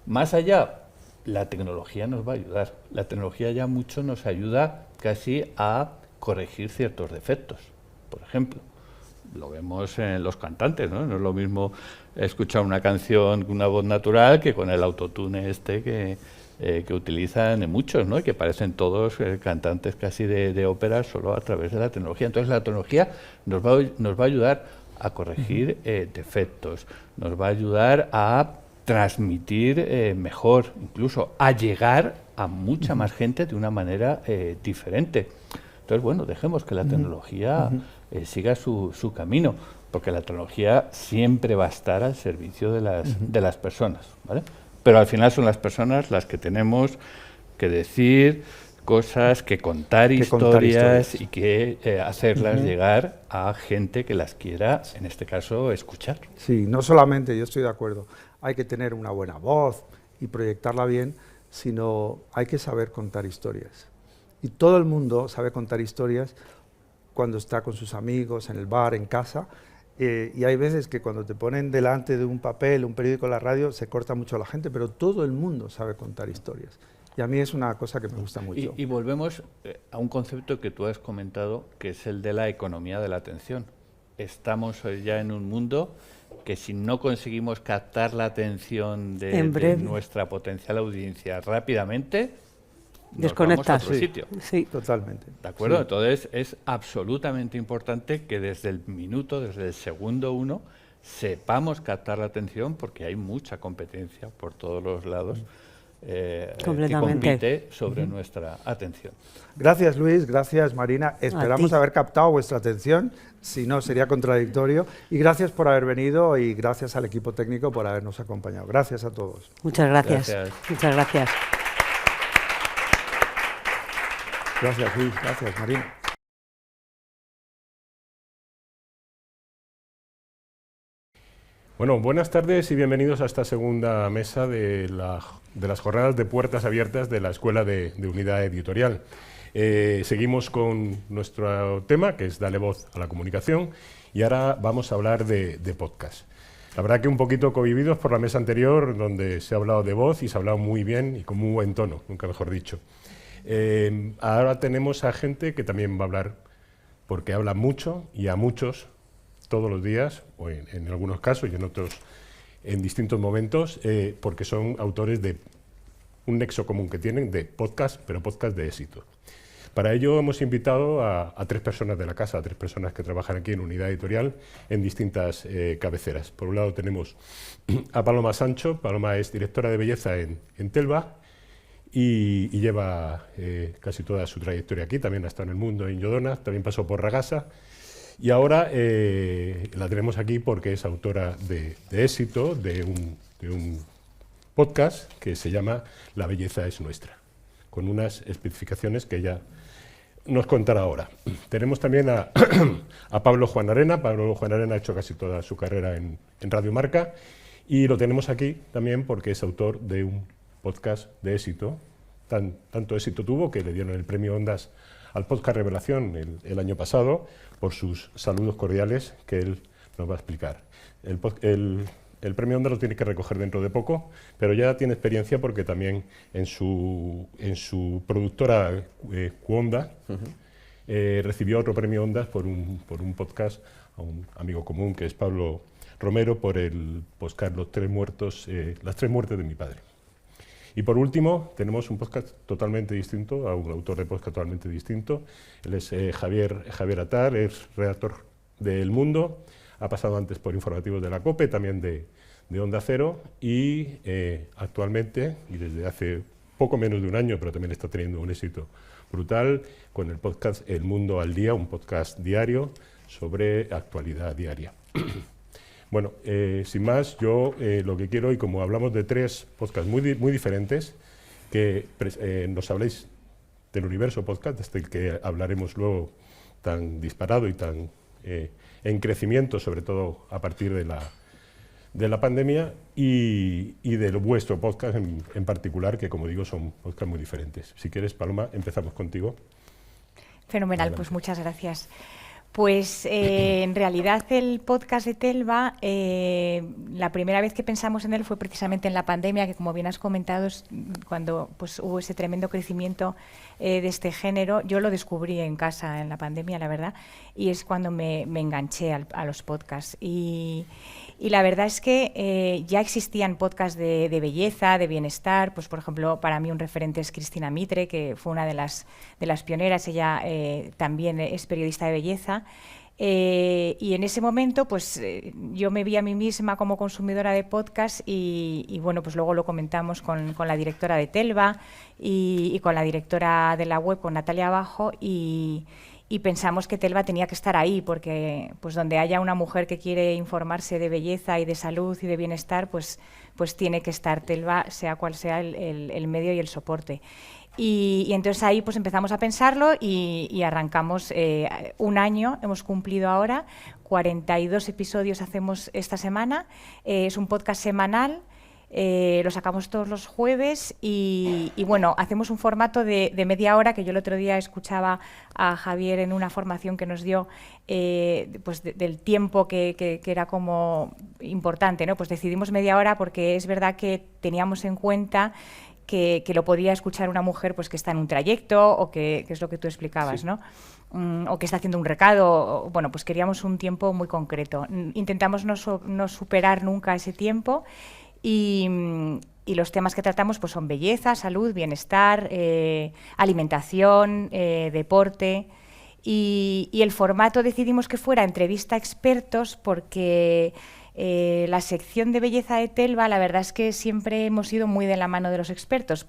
Más allá, la tecnología nos va a ayudar. La tecnología ya mucho nos ayuda casi a corregir ciertos defectos, por ejemplo. Lo vemos en los cantantes, ¿no? No es lo mismo escuchar una canción con una voz natural que con el autotune que utilizan muchos, ¿no? Y que parecen todos cantantes casi de ópera solo a través de la tecnología. Entonces la tecnología nos va a ayudar a corregir defectos, nos va a ayudar a transmitir mejor, incluso a llegar a mucha más gente de una manera diferente. Entonces, bueno, dejemos que la tecnología siga su camino, porque la tecnología siempre va a estar al servicio de las personas, ¿vale? Pero al final son las personas las que tenemos que decir cosas, que contar historias y que hacerlas llegar a gente que las quiera, en este caso, escuchar. Sí, no solamente, yo estoy de acuerdo, hay que tener una buena voz y proyectarla bien, sino hay que saber contar historias. Y todo el mundo sabe contar historias cuando está con sus amigos, en el bar, en casa, y hay veces que cuando te ponen delante de un papel, un periódico, la radio, se corta mucho la gente, pero todo el mundo sabe contar historias. Y a mí es una cosa que me gusta mucho. Y volvemos a un concepto que tú has comentado, que es el de la economía de la atención. Estamos ya en un mundo que si no conseguimos captar la atención de nuestra potencial audiencia rápidamente, desconectas. Nos vamos a otro sitio. Sí, totalmente. ¿De acuerdo? Sí. Entonces es absolutamente importante que desde el minuto, desde el segundo uno, sepamos captar la atención, porque hay mucha competencia por todos los lados que compite sobre nuestra atención. Gracias, Luis, gracias, Marina. Esperamos haber captado vuestra atención, si no sería contradictorio. Y gracias por haber venido y gracias al equipo técnico por habernos acompañado. Gracias a todos. Muchas gracias. Muchas gracias. Gracias, Luis. Gracias, Marina. Bueno, buenas tardes y bienvenidos a esta segunda mesa de las jornadas de puertas abiertas de la Escuela de Unidad Editorial. Seguimos con nuestro tema, que es Dale Voz a la Comunicación, y ahora vamos a hablar de podcast. La verdad que un poquito cohibidos por la mesa anterior, donde se ha hablado de voz y se ha hablado muy bien y con muy buen tono, nunca mejor dicho. Ahora tenemos a gente que también va a hablar, porque habla mucho y a muchos, todos los días, o en algunos casos y en otros en distintos momentos, porque son autores de un nexo común que tienen de podcast, pero podcast de éxito. Para ello hemos invitado a 3 personas de la casa, a 3 personas que trabajan aquí en Unidad Editorial en distintas cabeceras. Por un lado tenemos a Paloma Sancho. Paloma es directora de belleza en Telva y lleva casi toda su trayectoria aquí. También ha estado en El Mundo, en Yodona, también pasó por Ragasa. Y ahora la tenemos aquí porque es autora de éxito de un podcast que se llama La belleza es nuestra, con unas especificaciones que ella nos contará ahora. Tenemos también a Pablo Juan Arena. Pablo Juan Arena ha hecho casi toda su carrera en Radio Marca y lo tenemos aquí también porque es autor de un podcast de éxito. Tanto éxito tuvo que le dieron el premio Ondas al podcast Revelación el año pasado por sus saludos cordiales que él nos va a explicar. El premio Onda lo tiene que recoger dentro de poco, pero ya tiene experiencia porque también en su productora Cuonda recibió otro premio Ondas por un podcast a un amigo común que es Pablo Romero por el podcast Las 3 muertes de mi padre. Y por último, tenemos un podcast totalmente distinto, a un autor de podcast totalmente distinto. Él es Javier Atar, es redactor de El Mundo, ha pasado antes por informativos de la COPE, también de Onda Cero, y actualmente, y desde hace poco menos de un año, pero también está teniendo un éxito brutal, con el podcast El Mundo al Día, un podcast diario sobre actualidad diaria. Bueno, sin más, yo lo que quiero, y como hablamos de 3 podcasts muy diferentes, que nos habléis del universo podcast, este que hablaremos luego tan disparado y tan en crecimiento, sobre todo a partir de la pandemia, y de vuestro podcast en particular, que como digo son podcasts muy diferentes. Si quieres, Paloma, empezamos contigo. Fenomenal, pues muchas gracias. Pues en realidad el podcast de Telva, la primera vez que pensamos en él fue precisamente en la pandemia, que como bien has comentado, cuando pues, hubo ese tremendo crecimiento de este género. Yo lo descubrí en casa en la pandemia, la verdad, y es cuando me enganché a los podcasts. Y la verdad es que ya existían podcasts de belleza, de bienestar. Pues por ejemplo, para mí un referente es Cristina Mitre, que fue una de las pioneras. Ella también es periodista de belleza. Y en ese momento pues yo me vi a mí misma como consumidora de podcast y bueno, pues luego lo comentamos con la directora de Telva y con la directora de la web, con Natalia Abajo, y pensamos que Telva tenía que estar ahí porque pues donde haya una mujer que quiere informarse de belleza y de salud y de bienestar, pues tiene que estar Telva, sea cual sea el medio y el soporte. Y entonces ahí pues empezamos a pensarlo y arrancamos un año, hemos cumplido ahora, 42 episodios hacemos esta semana, es un podcast semanal. Lo sacamos todos los jueves y bueno, hacemos un formato de media hora, que yo el otro día escuchaba a Javier en una formación que nos dio pues del tiempo que era como importante, ¿no? Pues decidimos media hora porque es verdad que teníamos en cuenta que lo podía escuchar una mujer pues que está en un trayecto o que es lo que tú explicabas, sí, ¿no? O que está haciendo un recado. Bueno, pues queríamos un tiempo muy concreto. Intentamos no superar nunca ese tiempo. Y los temas que tratamos pues son belleza, salud, bienestar, alimentación, deporte. Y el formato decidimos que fuera entrevista a expertos porque la sección de belleza de Telva, la verdad es que siempre hemos ido muy de la mano de los expertos.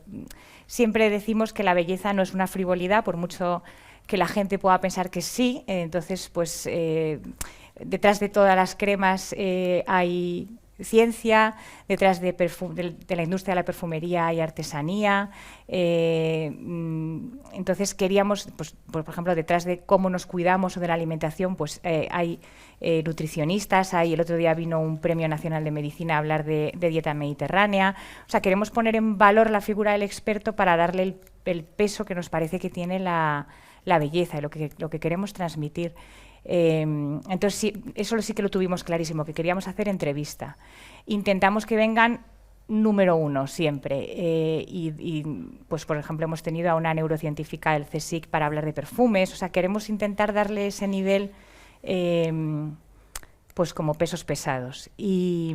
Siempre decimos que la belleza no es una frivolidad, por mucho que la gente pueda pensar que sí. Entonces, pues detrás de todas las cremas hay ciencia, detrás de la industria de la perfumería y artesanía. Entonces queríamos, pues, por ejemplo, detrás de cómo nos cuidamos o de la alimentación, pues hay nutricionistas, el otro día vino un Premio Nacional de Medicina a hablar de dieta mediterránea. O sea, queremos poner en valor la figura del experto para darle el peso que nos parece que tiene la belleza y lo que queremos transmitir. Entonces sí, eso sí que lo tuvimos clarísimo, que queríamos hacer entrevista. Intentamos que vengan número 1 siempre y pues por ejemplo hemos tenido a una neurocientífica del CSIC para hablar de perfumes. O sea, queremos intentar darle ese nivel pues como pesos pesados. Y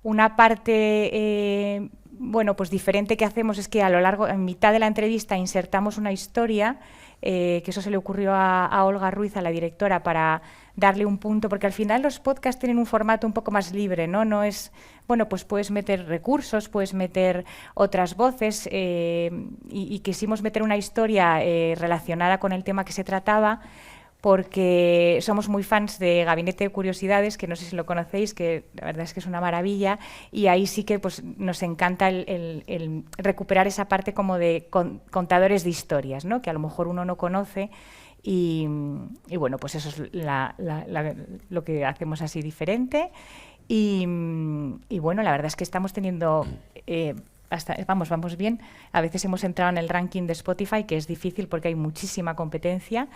una parte bueno, pues diferente que hacemos es que a lo largo, en mitad de la entrevista, insertamos una historia, que eso se le ocurrió a Olga Ruiz, a la directora, para darle un punto, porque al final los podcasts tienen un formato un poco más libre, ¿no? No es, bueno, pues puedes meter recursos, puedes meter otras voces, y quisimos meter una historia relacionada con el tema que se trataba, porque somos muy fans de Gabinete de Curiosidades, que no sé si lo conocéis, que la verdad es que es una maravilla, y ahí sí que pues, nos encanta el recuperar esa parte como de contadores de historias, ¿no? Que a lo mejor uno no conoce, y bueno, pues eso es lo que hacemos así diferente, y bueno, la verdad es que estamos teniendo... vamos bien. A veces hemos entrado en el ranking de Spotify, que es difícil porque hay muchísima competencia,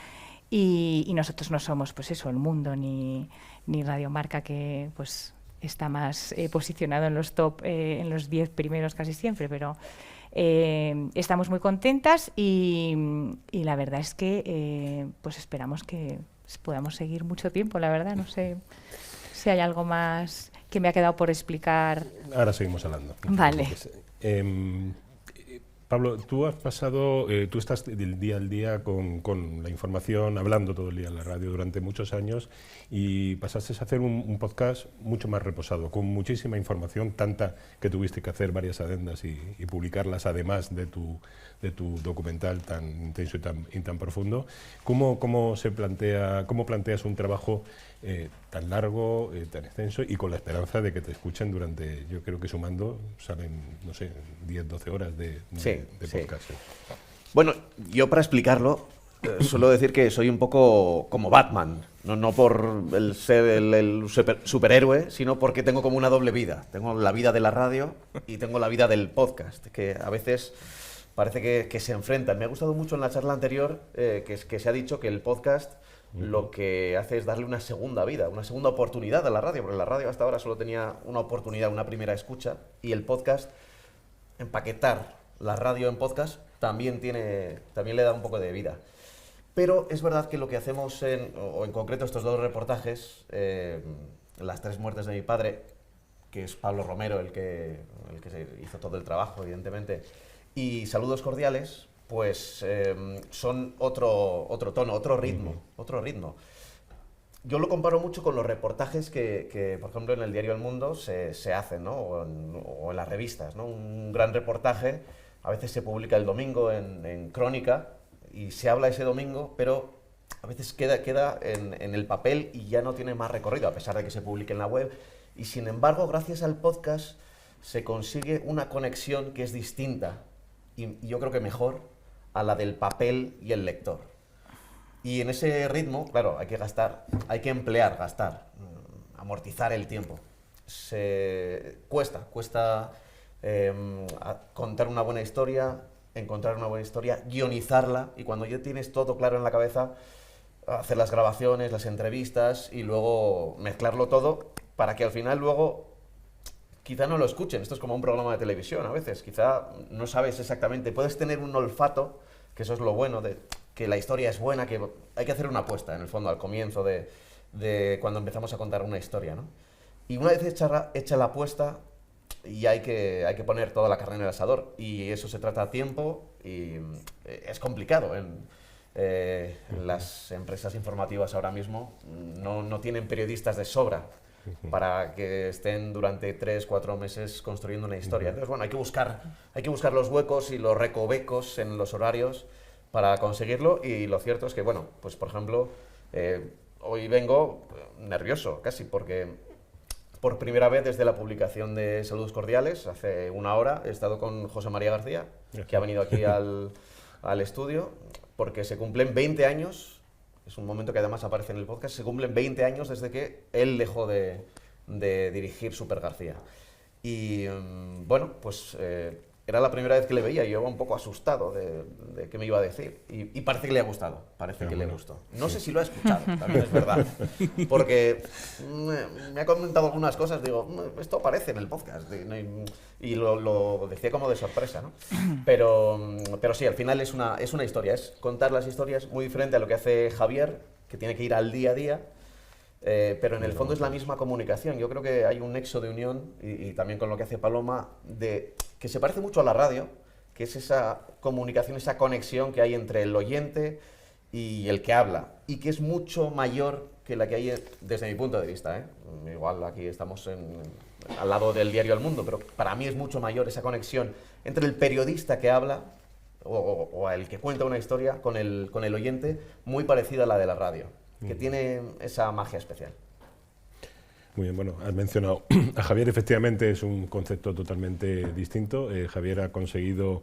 y nosotros no somos, pues eso, El Mundo ni Radio Marca, que pues está más posicionado en los top, en los 10 primeros casi siempre, pero estamos muy contentas, y la verdad es que pues esperamos que podamos seguir mucho tiempo, la verdad. No sé si hay algo más que me ha quedado por explicar. Ahora seguimos hablando. Vale. Pablo, tú has pasado, tú estás del día al día con la información, hablando todo el día en la radio durante muchos años, y pasaste a hacer un podcast mucho más reposado, con muchísima información, tanta que tuviste que hacer varias adendas y publicarlas, además de tu documental tan intenso y tan profundo. ¿Cómo planteas un trabajo tan largo, tan extenso, y con la esperanza de que te escuchen durante, yo creo que sumando, salen, no sé, 10, 12 horas de podcast? Sí. Bueno, yo para explicarlo, suelo decir que soy un poco como Batman, no por el ser el superhéroe, sino porque tengo como una doble vida. Tengo la vida de la radio y tengo la vida del podcast, que a veces parece que se enfrentan. Me ha gustado mucho en la charla anterior que se ha dicho que el podcast lo que hace es darle una segunda vida, una segunda oportunidad a la radio, porque la radio hasta ahora solo tenía una oportunidad, una primera escucha, y el podcast, empaquetar la radio en podcast, también le da un poco de vida. Pero es verdad que lo que hacemos, o en concreto estos dos reportajes, Las 3 muertes de mi padre, que es Pablo Romero el que se hizo todo el trabajo, evidentemente, y Saludos cordiales, pues son otro tono, otro ritmo. Yo lo comparo mucho con los reportajes que por ejemplo, en el diario El Mundo se hacen, ¿no? o en las revistas, ¿no? Un gran reportaje a veces se publica el domingo en Crónica y se habla ese domingo, pero a veces queda en el papel y ya no tiene más recorrido, a pesar de que se publique en la web. Y sin embargo, gracias al podcast se consigue una conexión que es distinta y yo creo que mejor a la del papel y el lector. Y en ese ritmo, claro, hay que gastar, amortizar el tiempo. Cuesta contar una buena historia, encontrar una buena historia, guionizarla, y cuando ya tienes todo claro en la cabeza, hacer las grabaciones, las entrevistas y luego mezclarlo todo para que al final luego quizá no lo escuchen. Esto es como un programa de televisión a veces, quizá no sabes exactamente, puedes tener un olfato, que eso es lo bueno, de que la historia es buena, que hay que hacer una apuesta en el fondo al comienzo de cuando empezamos a contar una historia, ¿no? Y una vez hecha la apuesta, y hay que poner toda la carne en el asador, y eso se trata a tiempo, y es complicado. Las empresas informativas ahora mismo no tienen periodistas de sobra para que estén durante 3-4 meses construyendo una historia. Entonces, bueno, hay que buscar los huecos y los recovecos en los horarios para conseguirlo, y lo cierto es que, bueno, pues por ejemplo, hoy vengo nervioso casi, porque por primera vez desde la publicación de Saludos Cordiales, hace una hora, he estado con José María García, que ha venido aquí al estudio, porque se cumplen 20 años, es un momento que además aparece en el podcast, se cumplen 20 años desde que él dejó de dirigir Super García. Y bueno, pues era la primera vez que le veía y yo iba un poco asustado de qué me iba a decir. Y parece que le ha gustado, le gustó. No sé si lo ha escuchado, también es verdad. Porque me ha comentado algunas cosas, digo, esto aparece en el podcast. Y lo decía como de sorpresa, ¿no? Pero sí, al final es una historia, es contar las historias muy diferente a lo que hace Javier, que tiene que ir al día a día. Pero en el fondo es la misma comunicación. Yo creo que hay un nexo de unión, y también con lo que hace Paloma, de que se parece mucho a la radio, que es esa comunicación, esa conexión que hay entre el oyente y el que habla, y que es mucho mayor que la que hay desde mi punto de vista, ¿eh? Igual aquí estamos al lado del diario El Mundo, pero para mí es mucho mayor esa conexión entre el periodista que habla o el que cuenta una historia con el oyente, muy parecida a la de la radio, que tiene esa magia especial. Muy bien, bueno, has mencionado a Javier, efectivamente es un concepto totalmente distinto. Javier ha conseguido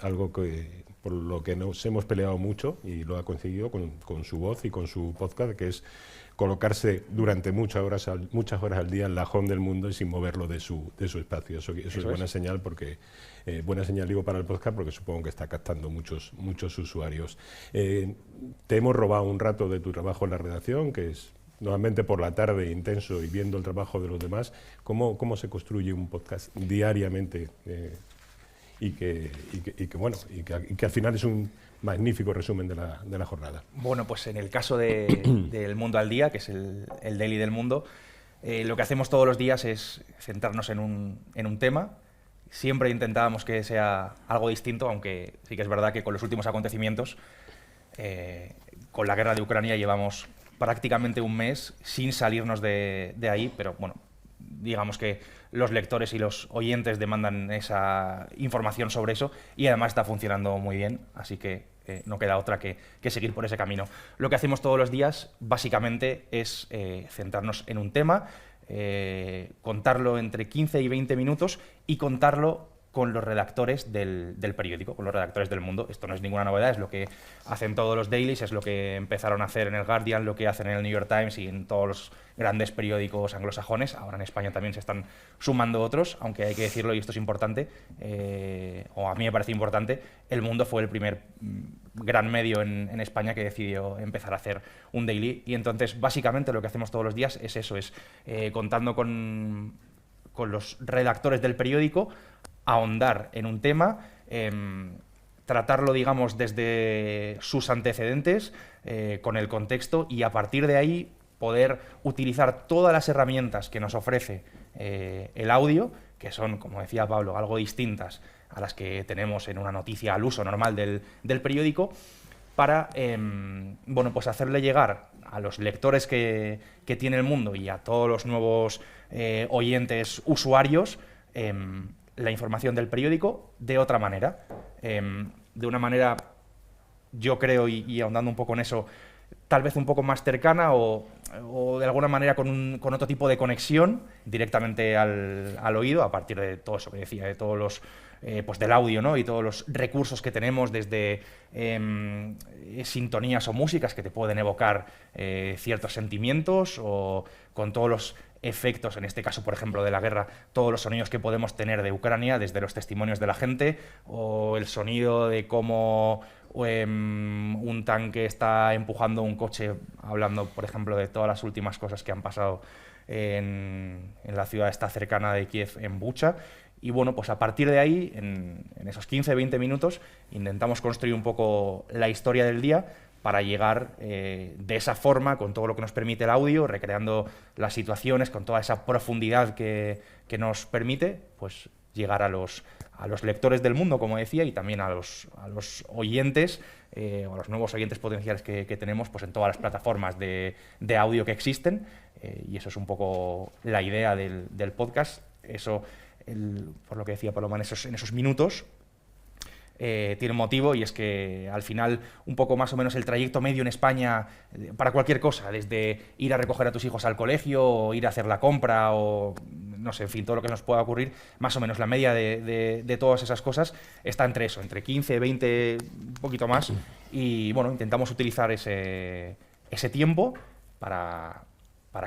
algo que, por lo que nos hemos peleado mucho, y lo ha conseguido con su voz y con su podcast, que es colocarse durante muchas horas al día en la home del mundo y sin moverlo de su espacio. Eso es buena señal, porque buena señal digo para el podcast, porque supongo que está captando muchos usuarios. Te hemos robado un rato de tu trabajo en la redacción, que es normalmente por la tarde, intenso y viendo el trabajo de los demás. ¿Cómo se construye un podcast diariamente y que al final es un magnífico resumen de la jornada? Bueno, pues en el caso del Mundo al Día, que es el daily del Mundo, lo que hacemos todos los días es centrarnos en un tema. Siempre intentábamos que sea algo distinto, aunque sí que es verdad que con los últimos acontecimientos, con la guerra de Ucrania, llevamos prácticamente un mes sin salirnos de ahí, pero bueno, digamos que los lectores y los oyentes demandan esa información sobre eso, y además está funcionando muy bien, así que no queda otra que seguir por ese camino. Lo que hacemos todos los días básicamente es centrarnos en un tema, contarlo entre 15 y 20 minutos y contarlo con los redactores del periódico, con los redactores del Mundo. Esto no es ninguna novedad, es lo que hacen todos los dailies, es lo que empezaron a hacer en el Guardian, lo que hacen en el New York Times y en todos los grandes periódicos anglosajones. Ahora en España también se están sumando otros, aunque hay que decirlo, y esto es importante, o a mí me parece importante, El Mundo fue el primer gran medio en España que decidió empezar a hacer un daily, y entonces básicamente lo que hacemos todos los días es eso, es contando con los redactores del periódico, ahondar en un tema, tratarlo, digamos, desde sus antecedentes, con el contexto, y a partir de ahí poder utilizar todas las herramientas que nos ofrece el audio, que son, como decía Pablo, algo distintas a las que tenemos en una noticia al uso normal del periódico, para bueno, pues hacerle llegar a los lectores que tiene El Mundo y a todos los nuevos oyentes, usuarios, la información del periódico de otra manera, de una manera, yo creo, y ahondando un poco en eso, tal vez un poco más cercana o de alguna manera con otro tipo de conexión directamente al oído, a partir de todo eso que decía, de todos los pues del audio, ¿no? Y todos los recursos que tenemos, desde sintonías o músicas que te pueden evocar ciertos sentimientos, o con todos los efectos, en este caso, por ejemplo, de la guerra, todos los sonidos que podemos tener de Ucrania, desde los testimonios de la gente, o el sonido de cómo un tanque está empujando un coche, hablando, por ejemplo, de todas las últimas cosas que han pasado en la ciudad esta cercana de Kiev, en Bucha. Y bueno, pues a partir de ahí, en esos 15-20 minutos, intentamos construir un poco la historia del día, para llegar de esa forma, con todo lo que nos permite el audio, recreando las situaciones, con toda esa profundidad que nos permite, pues llegar a los lectores del Mundo, como decía, y también a los oyentes, o a los nuevos oyentes potenciales que tenemos, pues en todas las plataformas de audio que existen, y eso es un poco la idea del podcast. Eso, por lo que decía Paloma, en esos minutos, tiene un motivo, y es que al final un poco más o menos el trayecto medio en España para cualquier cosa, desde ir a recoger a tus hijos al colegio, o ir a hacer la compra, o no sé, en fin, todo lo que nos pueda ocurrir, más o menos la media de todas esas cosas está entre eso, entre 15, 20, un poquito más, y bueno, intentamos utilizar ese tiempo para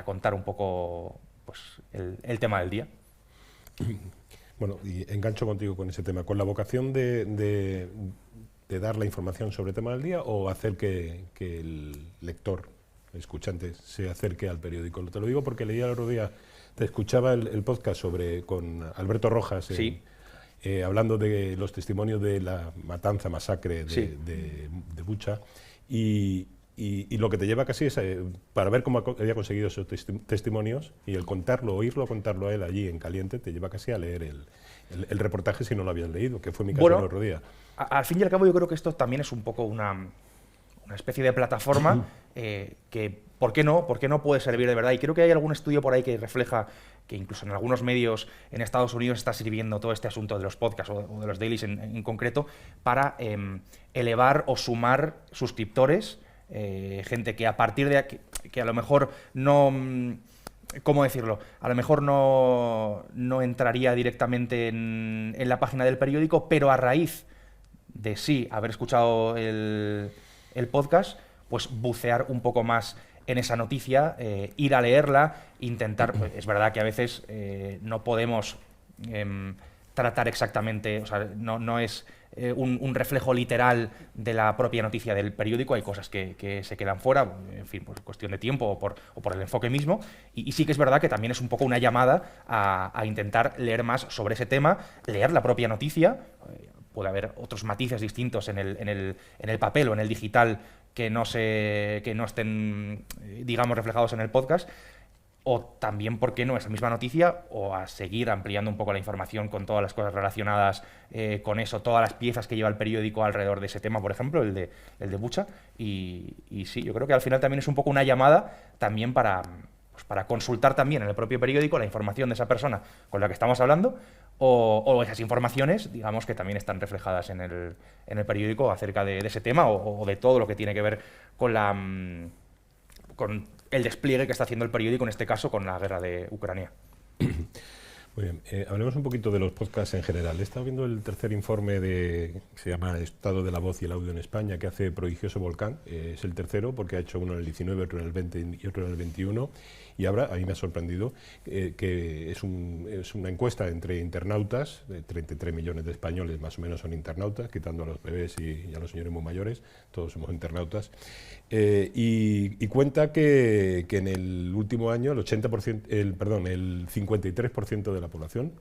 contar un poco, pues, el tema del día. Bueno, y engancho contigo con ese tema, con la vocación de dar la información sobre el tema del día, o hacer que el lector, el escuchante, se acerque al periódico. Te lo digo porque leía el otro día, te escuchaba el podcast con Alberto Rojas, sí, hablando de los testimonios de la masacre sí, de Bucha, y y lo que te lleva casi es para ver cómo había conseguido esos testimonios, y el contarlo, oírlo contarlo a él allí en caliente, te lleva casi a leer el reportaje si no lo habías leído, que fue mi caso el otro día. Al fin y al cabo, yo creo que esto también es un poco una especie de plataforma que, ¿por qué no puede servir de verdad? Y creo que hay algún estudio por ahí que refleja que incluso en algunos medios en Estados Unidos está sirviendo todo este asunto de los podcasts o de los dailies en concreto para elevar o sumar suscriptores, gente que a partir de que a lo mejor no... ¿Cómo decirlo? A lo mejor no entraría directamente en la página del periódico, pero a raíz de sí haber escuchado el podcast, pues bucear un poco más en esa noticia, ir a leerla, intentar... Pues, es verdad que a veces no podemos tratar exactamente, o sea, no es un reflejo literal de la propia noticia del periódico, hay cosas que se quedan fuera, en fin, por cuestión de tiempo o por el enfoque mismo, y sí que es verdad que también es un poco una llamada a intentar leer más sobre ese tema, leer la propia noticia. Puede haber otros matices distintos en el papel o en el digital que no estén, digamos, reflejados en el podcast, o también, ¿por qué no?, esa misma noticia, o a seguir ampliando un poco la información con todas las cosas relacionadas con eso, todas las piezas que lleva el periódico alrededor de ese tema, por ejemplo, el de Bucha. Y sí, yo creo que al final también es un poco una llamada también para consultar también en el propio periódico la información de esa persona con la que estamos hablando, o esas informaciones, digamos, que también están reflejadas en el periódico acerca de ese tema o de todo lo que tiene que ver con el despliegue que está haciendo el periódico, en este caso con la guerra de Ucrania. Muy bien, hablemos un poquito de los podcasts en general. He estado viendo el tercer informe que se llama Estado de la Voz y el Audio en España, que hace Prodigioso Volcán. Es el tercero porque ha hecho uno en el 19, otro en el 20 y otro en el 21. Y ahora, a mí me ha sorprendido, que es una encuesta entre internautas, de 33 millones de españoles más o menos son internautas, quitando a los bebés y a los señores muy mayores, todos somos internautas, y cuenta que en el último año el 53% de la población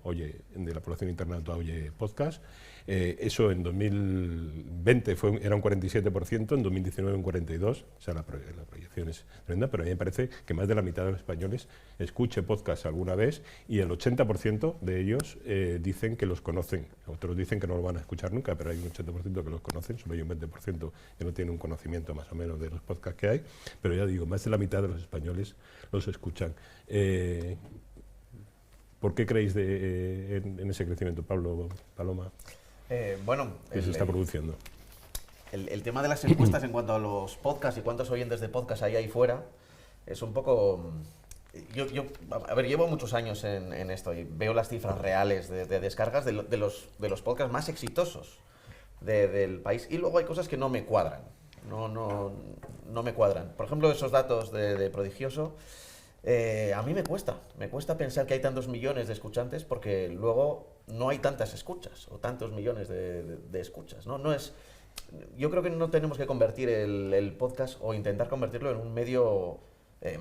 internauta oye podcast. Eso en 2020 era un 47%, en 2019 un 42%, o sea, la proyección es tremenda, pero a mí me parece que más de la mitad de los españoles escuche podcast alguna vez, y el 80% de ellos dicen que los conocen. Otros dicen que no lo van a escuchar nunca, pero hay un 80% que los conocen, solo hay un 20% que no tiene un conocimiento más o menos de los podcasts que hay, pero ya digo, más de la mitad de los españoles los escuchan. ¿Por qué creéis en ese crecimiento, Paloma? Bueno, ¿Qué se está produciendo? El tema de las encuestas en cuanto a los podcasts y cuántos oyentes de podcast hay ahí fuera es un poco... llevo muchos años en esto y veo las cifras reales de descargas de los podcasts más exitosos del país, y luego hay cosas que no me cuadran. No me cuadran. Por ejemplo, esos datos de Prodigioso, a mí me cuesta pensar que hay tantos millones de escuchantes, porque luego no hay tantas escuchas o tantos millones de escuchas, ¿no? Yo creo que no tenemos que convertir el podcast o intentar convertirlo en un medio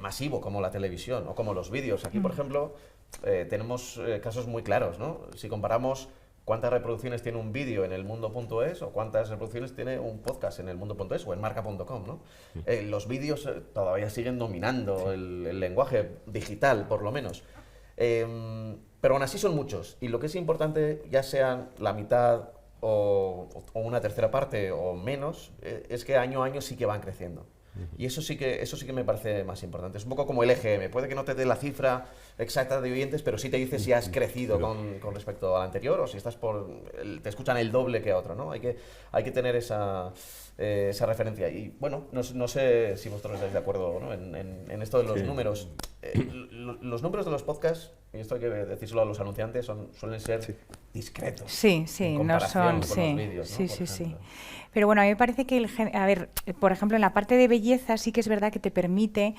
masivo como la televisión o como los vídeos. Aquí, por ejemplo, tenemos casos muy claros, ¿no? Si comparamos cuántas reproducciones tiene un vídeo en elmundo.es o cuántas reproducciones tiene un podcast en elmundo.es o en marca.com, ¿no? Los vídeos todavía siguen dominando el lenguaje digital, por lo menos. Pero aún así son muchos, y lo que es importante, ya sean la mitad o una tercera parte o menos, es que año a año sí que van creciendo. Y eso sí que me parece más importante. Es un poco como el EGM, puede que no te dé la cifra exacta de oyentes, pero sí te dice si has crecido con respecto al anterior, o si estás te escuchan el doble que a otro, ¿no? Hay que tener esa referencia. Y bueno, no sé si vosotros estáis de acuerdo, ¿no?, en esto de los números. Los números de los podcasts, y esto hay que decírselo a los anunciantes, suelen ser discretos. Sí, no son con los vídeos, ¿no? Sí. Pero bueno, a mí me parece que por ejemplo, en la parte de belleza sí que es verdad que te permite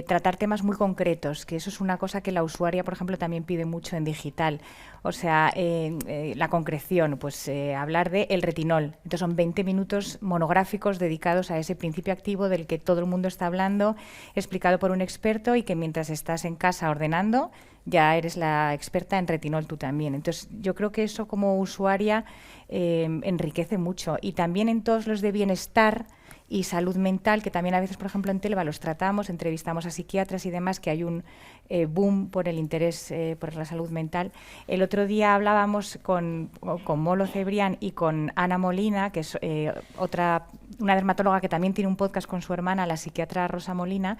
tratar temas muy concretos, que eso es una cosa que la usuaria, por ejemplo, también pide mucho en digital. O sea, la concreción, pues hablar de el retinol. Entonces son 20 minutos monográficos dedicados a ese principio activo del que todo el mundo está hablando, explicado por un experto, y que mientras estás en casa ordenando, ya eres la experta en retinol tú también. Entonces yo creo que eso como usuaria enriquece mucho. Y también en todos los de bienestar y salud mental, que también a veces, por ejemplo, en Telva los tratamos, entrevistamos a psiquiatras y demás, que hay un boom por el interés por la salud mental. El otro día hablábamos con Molo Cebrián y con Ana Molina, que es una dermatóloga que también tiene un podcast con su hermana, la psiquiatra Rosa Molina,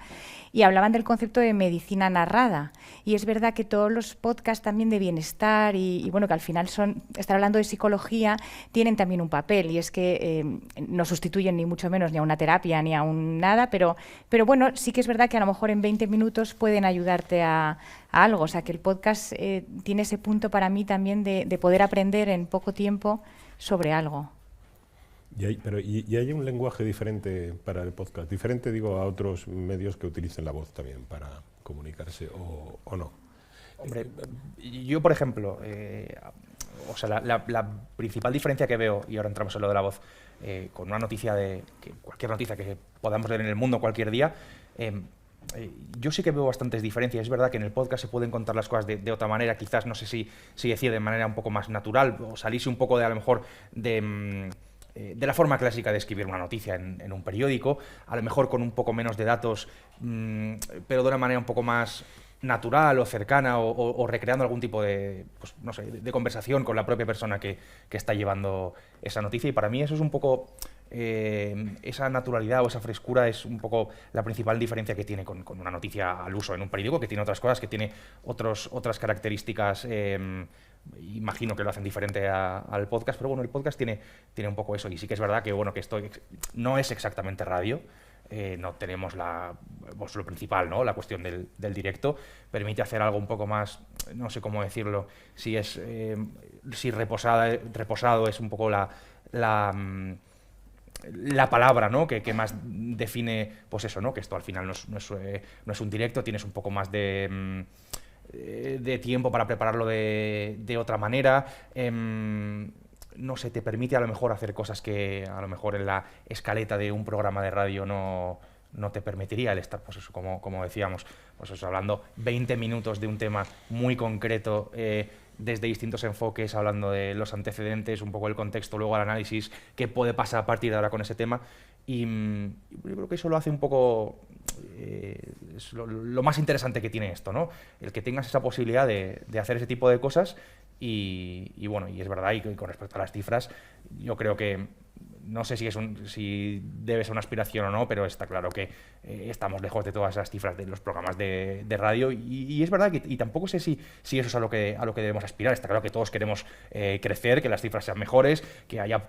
y hablaban del concepto de medicina narrada. Y es verdad que todos los podcasts también de bienestar y bueno, que al final estar hablando de psicología, tienen también un papel, y es que no sustituyen ni mucho menos ni a una terapia ni a un nada, pero bueno, sí que es verdad que a lo mejor en 20 minutos pueden ayudarte a algo. O sea, que el podcast tiene ese punto para mí también de poder aprender en poco tiempo sobre algo. Y hay un lenguaje diferente para el podcast, diferente, digo, a otros medios que utilicen la voz también para comunicarse, o no. Hombre, yo, por ejemplo, o sea, la principal diferencia que veo, y ahora entramos en lo de la voz, con una noticia cualquier noticia que podamos leer en el mundo cualquier día, yo sí que veo bastantes diferencias. Es verdad que en el podcast se pueden contar las cosas de otra manera, quizás, no sé si decir de manera un poco más natural, o salirse un poco a lo mejor de la forma clásica de escribir una noticia en un periódico, a lo mejor con un poco menos de datos, pero de una manera un poco más natural o cercana, o recreando algún tipo de, pues, no sé, de conversación con la propia persona que está llevando esa noticia. Y para mí eso es un poco, esa naturalidad o esa frescura es un poco la principal diferencia que tiene con una noticia al uso en un periódico, que tiene otras cosas, que tiene otras características. Imagino que lo hacen diferente al podcast, pero bueno, el podcast tiene un poco eso. Y sí que es verdad que, bueno, que esto no es exactamente radio. No tenemos lo principal, ¿no? La cuestión del directo. Permite hacer algo un poco más, no sé cómo decirlo, si reposado es un poco la palabra, ¿no? que más define, pues eso, ¿no? Que esto al final no es un directo, tienes un poco más de tiempo para prepararlo de otra manera. No sé, te permite a lo mejor hacer cosas que a lo mejor en la escaleta de un programa de radio no te permitiría, el estar, pues eso, como decíamos, pues eso, hablando 20 minutos de un tema muy concreto, desde distintos enfoques, hablando de los antecedentes, un poco el contexto, luego el análisis, qué puede pasar a partir de ahora con ese tema. Y yo creo que eso lo hace un poco es lo más interesante que tiene esto, ¿no? El que tengas esa posibilidad de hacer ese tipo de cosas. Y bueno, y es verdad, y con respecto a las cifras, yo creo que no sé si debe ser una aspiración o no, pero está claro que estamos lejos de todas esas cifras de los programas de radio, y es verdad que y tampoco sé si eso es a lo que debemos aspirar. Está claro que todos queremos crecer, que las cifras sean mejores, que haya,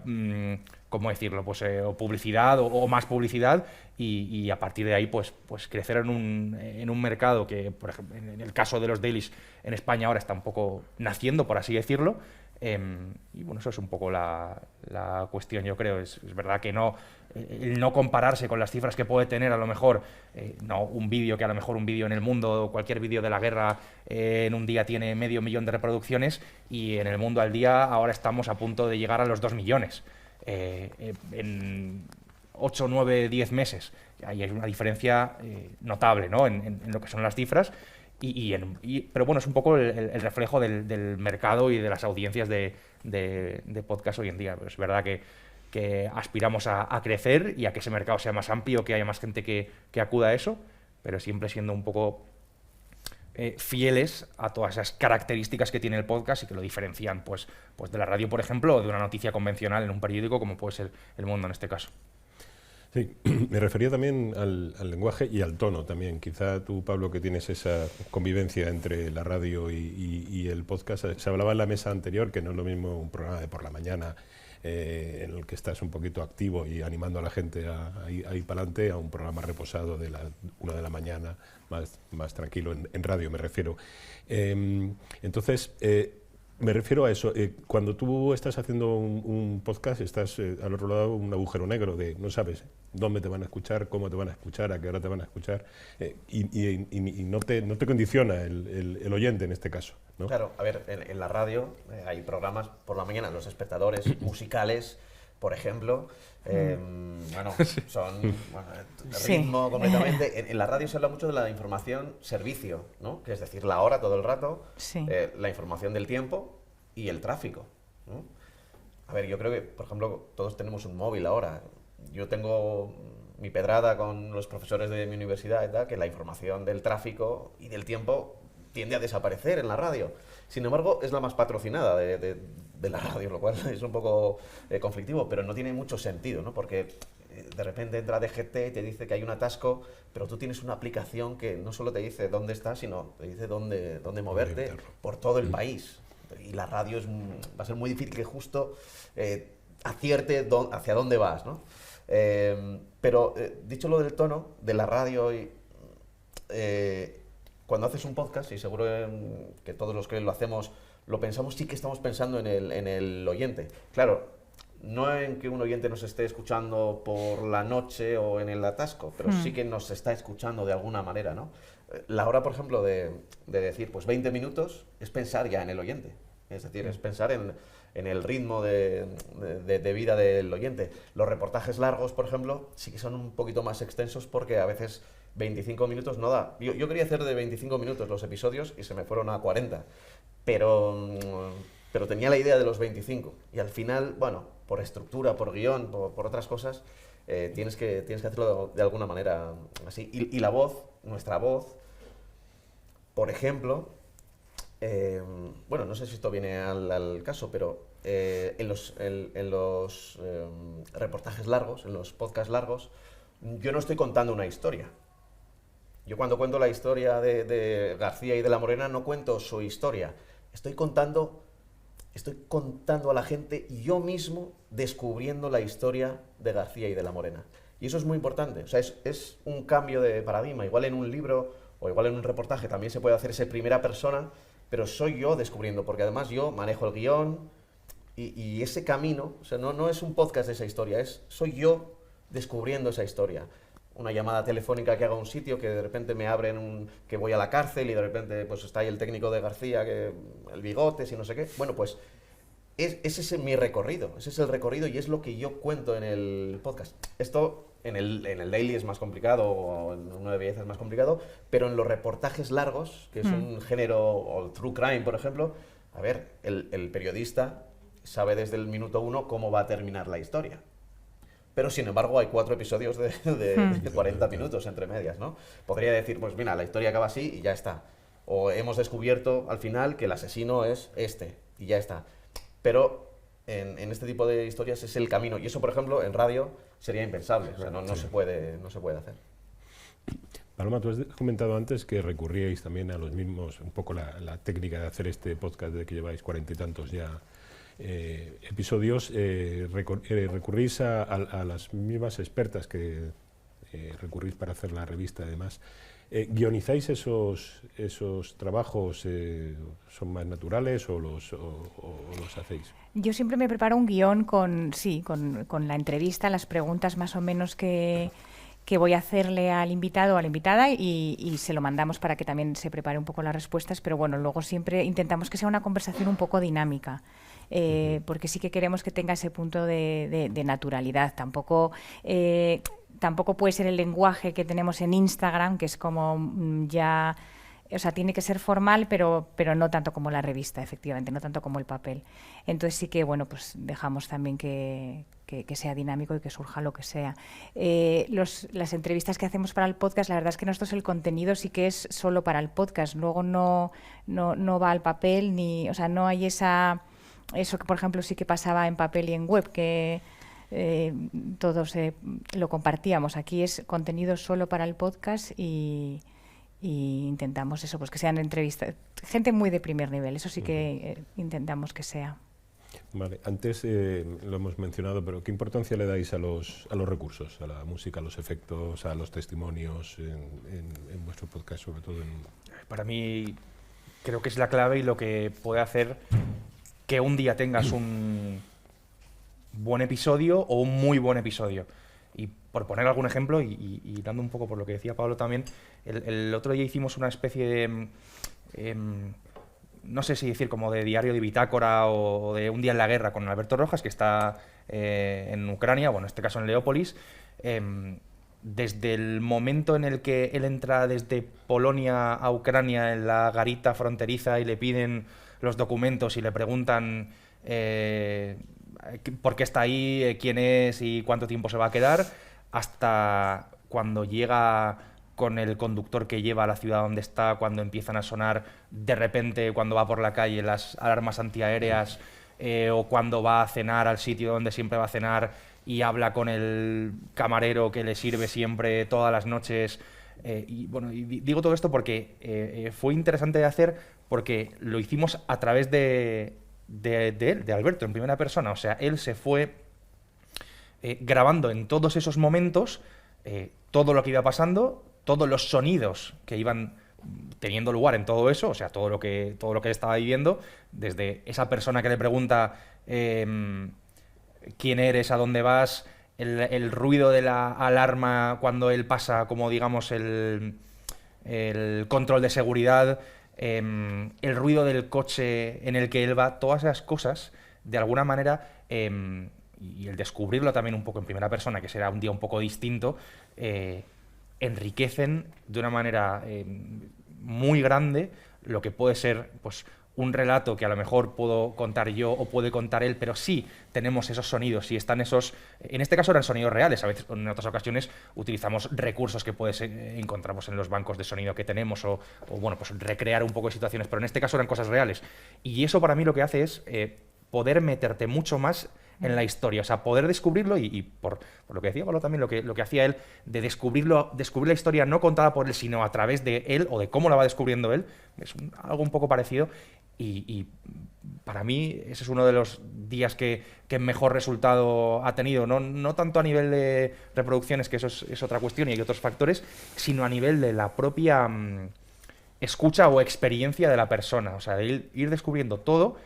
¿cómo decirlo?, pues publicidad o más publicidad, y a partir de ahí pues crecer en un mercado que, por ejemplo, en el caso de los dailies en España ahora está un poco naciendo, por así decirlo. Y bueno, eso es un poco la cuestión, yo creo. Es verdad que el no compararse con las cifras que puede tener a lo mejor un vídeo, que a lo mejor un vídeo en el mundo, o cualquier vídeo de la guerra en un día tiene 500.000 de reproducciones, y en el mundo al día ahora estamos a punto de llegar a los 2 millones en 8, 9, 10 meses. Ahí hay una diferencia notable, ¿no? en lo que son las cifras. Pero bueno, es un poco el reflejo del mercado y de las audiencias de podcast hoy en día. Pero es verdad que aspiramos a crecer y a que ese mercado sea más amplio, que haya más gente que acuda a eso, pero siempre siendo un poco fieles a todas esas características que tiene el podcast y que lo diferencian pues de la radio, por ejemplo, o de una noticia convencional en un periódico, como puede ser El Mundo en este caso. Sí, me refería también al lenguaje y al tono también. Quizá tú, Pablo, que tienes esa convivencia entre la radio y el podcast, se hablaba en la mesa anterior que no es lo mismo un programa de por la mañana en el que estás un poquito activo y animando a la gente a ir para adelante, a un programa reposado de la 1 de la mañana, más tranquilo, en radio me refiero. Entonces, me refiero a eso. Cuando tú estás haciendo un podcast, estás al otro lado un agujero negro de no sabes dónde te van a escuchar, cómo te van a escuchar, a qué hora te van a escuchar, y no te condiciona el oyente en este caso, ¿no? Claro, a ver, en la radio hay programas por la mañana, los espectadores musicales, por ejemplo, son ritmo Sí. completamente. En la radio se habla mucho de la información servicio, ¿no? Que es decir, la hora todo el rato, Sí. la información del tiempo y el tráfico, ¿no? A ver, yo creo que, por ejemplo, todos tenemos un móvil ahora. yo tengo mi pedrada con los profesores de mi universidad y tal, que la información del tráfico y del tiempo tiende a desaparecer en la radio. Sin embargo, es la más patrocinada de la radio, lo cual es un poco conflictivo, pero no tiene mucho sentido, ¿no? Porque de repente entra DGT y te dice que hay un atasco, pero tú tienes una aplicación que no solo te dice dónde estás, sino te dice dónde moverte por todo el país. Y la radio va a ser muy difícil que justo acierte hacia dónde vas, ¿no? Pero dicho lo del tono de la radio, cuando haces un podcast, y seguro que todos los que lo hacemos lo pensamos, sí que estamos pensando en el oyente. Claro, no en que un oyente nos esté escuchando por la noche o en el atasco, pero sí que nos está escuchando de alguna manera, ¿no? La hora, por ejemplo, de decir, pues 20 minutos, es pensar ya en el oyente. Es decir, es pensar en el ritmo de vida del oyente. Los reportajes largos, por ejemplo, sí que son un poquito más extensos porque a veces 25 minutos no da. Yo quería hacer de 25 minutos los episodios y se me fueron a 40, pero tenía la idea de los 25. Y al final, bueno, por estructura, por guión, por otras cosas, tienes que hacerlo de alguna manera así. Y la voz, nuestra voz, por ejemplo, bueno, no sé si esto viene al caso, pero en los reportajes largos, en los podcasts largos, yo no estoy contando una historia. Yo cuando cuento la historia de García y de la Morena no cuento su historia. Estoy contando a la gente yo mismo descubriendo la historia de García y de la Morena. Y eso es muy importante. O sea, es un cambio de paradigma. Igual en un libro o igual en un reportaje también se puede hacer esa primera persona, pero soy yo descubriendo, porque además yo manejo el guión y ese camino, o sea, no es un podcast de esa historia, soy yo descubriendo esa historia. Una llamada telefónica que haga un sitio, que de repente me abren que voy a la cárcel y de repente pues está ahí el técnico de García, el Bigotes y no sé qué. Bueno, pues ese es mi recorrido, ese es el recorrido y es lo que yo cuento en el podcast. Esto en el Daily es más complicado, o en 1 de belleza es más complicado, pero en los reportajes largos, que es un género, o el true crime, por ejemplo, a ver, el periodista sabe desde el minuto 1 cómo va a terminar la historia. Pero, sin embargo, hay 4 episodios de 40 minutos entre medias, ¿no? Podría decir, pues mira, la historia acaba así y ya está. O hemos descubierto al final que el asesino es este y ya está. Pero en este tipo de historias es el camino. Y eso, por ejemplo, en radio sería impensable. O sea, no se puede hacer. Paloma, tú has comentado antes que recurríais también a los mismos, un poco la técnica de hacer este podcast de que lleváis 40 y tantos ya episodios, recurrís a las mismas expertas que recurrís para hacer la revista, además. ¿Guionizáis esos trabajos? ¿Son más naturales o los hacéis? Yo siempre me preparo un guión con la entrevista, las preguntas más o menos que voy a hacerle al invitado o a la invitada y se lo mandamos para que también se prepare un poco las respuestas, pero bueno, luego siempre intentamos que sea una conversación un poco dinámica. Porque sí que queremos que tenga ese punto de naturalidad. Tampoco puede ser el lenguaje que tenemos en Instagram, que es como ya... O sea, tiene que ser formal, pero no tanto como la revista, efectivamente, no tanto como el papel. Entonces sí que, bueno, pues dejamos también que sea dinámico y que surja lo que sea. Las entrevistas que hacemos para el podcast, la verdad es que nosotros el contenido sí que es solo para el podcast. Luego no va al papel, o sea, no hay eso que, por ejemplo, sí que pasaba en papel y en web, que todos lo compartíamos. Aquí es contenido solo para el podcast y intentamos eso, pues que sean entrevistas, gente muy de primer nivel, eso sí que intentamos que sea. Vale, antes lo hemos mencionado, pero ¿qué importancia le dais a los recursos, a la música, a los efectos, a los testimonios en vuestro podcast, sobre todo? Para mí creo que es la clave y lo que puede hacer que un día tengas un buen episodio o un muy buen episodio. Y por poner algún ejemplo, y dando un poco por lo que decía Pablo también, el otro día hicimos una especie de, no sé si decir como de diario de bitácora o de un día en la guerra con Alberto Rojas, que está en Ucrania, bueno, en este caso en Leópolis. Desde el momento en el que él entra desde Polonia a Ucrania en la garita fronteriza y le piden los documentos y le preguntan por qué está ahí, quién es y cuánto tiempo se va a quedar, hasta cuando llega con el conductor que lleva a la ciudad donde está, cuando empiezan a sonar de repente, cuando va por la calle, las alarmas antiaéreas, o cuando va a cenar al sitio donde siempre va a cenar y habla con el camarero que le sirve siempre todas las noches. Y bueno, y digo todo esto porque fue interesante de hacer, porque lo hicimos a través de él, de Alberto, en primera persona. O sea, él se fue grabando en todos esos momentos todo lo que iba pasando, todos los sonidos que iban teniendo lugar en todo eso, o sea, todo lo que él estaba viviendo, desde esa persona que le pregunta quién eres, a dónde vas, el ruido de la alarma cuando él pasa, como digamos, el control de seguridad, el ruido del coche en el que él va, todas esas cosas, de alguna manera, y el descubrirlo también un poco en primera persona, que será un día un poco distinto, enriquecen de una manera muy grande lo que puede ser, pues, un relato que a lo mejor puedo contar yo o puede contar él, pero sí tenemos esos sonidos y están esos... En este caso eran sonidos reales, a veces en otras ocasiones utilizamos recursos que encontramos en los bancos de sonido que tenemos o bueno, pues recrear un poco de situaciones, pero en este caso eran cosas reales. Y eso para mí lo que hace es poder meterte mucho más en la historia, o sea, poder descubrirlo y por lo que decía Pablo también, lo que hacía él, de descubrir la historia no contada por él, sino a través de él o de cómo la va descubriendo él, es algo un poco parecido y para mí ese es uno de los días que mejor resultado ha tenido, no tanto a nivel de reproducciones, que eso es otra cuestión y hay otros factores, sino a nivel de la propia escucha o experiencia de la persona, o sea, de ir descubriendo todo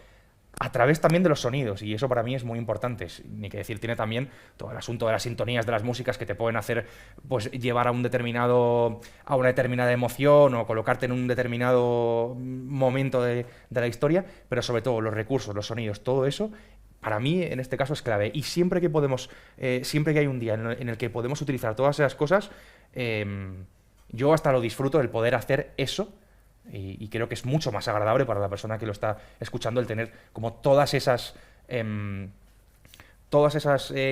a través también de los sonidos, y eso para mí es muy importante. Ni que decir, tiene también todo el asunto de las sintonías de las músicas que te pueden hacer, pues, llevar a una determinada emoción o colocarte en un determinado momento de la historia, pero sobre todo los recursos, los sonidos, todo eso, para mí en este caso es clave. Y siempre que podemos, siempre que hay un día en el que podemos utilizar todas esas cosas, yo hasta lo disfruto del poder hacer eso. Y creo que es mucho más agradable para la persona que lo está escuchando el tener como todas esas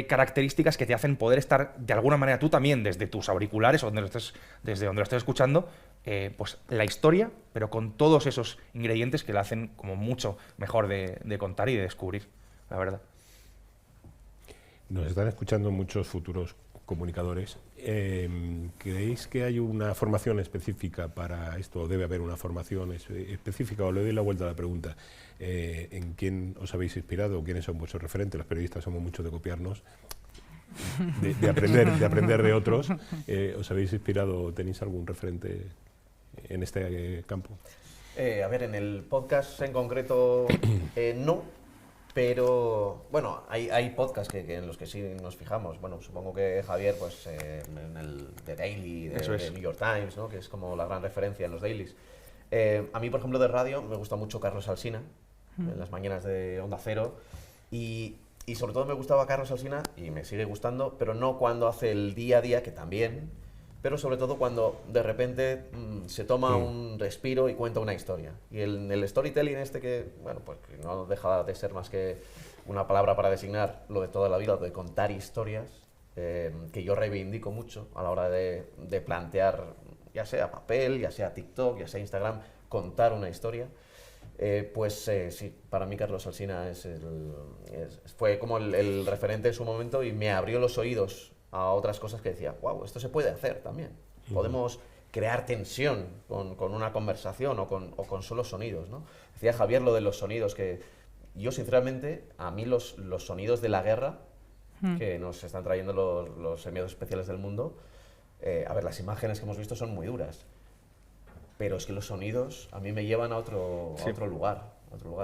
características que te hacen poder estar de alguna manera tú también desde tus auriculares o desde donde lo estés escuchando, pues la historia, pero con todos esos ingredientes que la hacen como mucho mejor de contar y de descubrir, la verdad. Nos están escuchando muchos futuros comunicadores. ¿Creéis que hay una formación específica para esto? ¿Debe haber una formación específica? O le doy la vuelta a la pregunta. ¿En quién os habéis inspirado? ¿Quiénes son vuestros referentes? Los periodistas somos muchos de copiarnos, de aprender de otros. ¿Os habéis inspirado? ¿Tenéis algún referente en este campo? A ver, en el podcast en concreto no. Pero, bueno, hay podcasts en los que sí nos fijamos. Bueno, supongo que Javier, pues, en el The Daily de New York Times, ¿no? Que es como la gran referencia en los dailies. A mí, por ejemplo, de radio me gusta mucho Carlos Alsina, en las mañanas de Onda Cero. Y sobre todo me gustaba Carlos Alsina, y me sigue gustando, pero no cuando hace el día a día, que también, pero sobre todo cuando de repente se toma un respiro y cuenta una historia. Y el storytelling que, bueno, pues que no deja de ser más que una palabra para designar lo de toda la vida, de contar historias, que yo reivindico mucho a la hora de plantear, ya sea papel, ya sea TikTok, ya sea Instagram, contar una historia. Sí, para mí Carlos Alsina fue como el referente en su momento y me abrió los oídos a otras cosas que decía, wow, esto se puede hacer también. Podemos crear tensión con una conversación o con solo sonidos, ¿no? Decía Javier lo de los sonidos, que yo sinceramente, a mí los sonidos de la guerra que nos están trayendo los enviados especiales del mundo, a ver, las imágenes que hemos visto son muy duras, pero es que los sonidos a mí me llevan a otro lugar,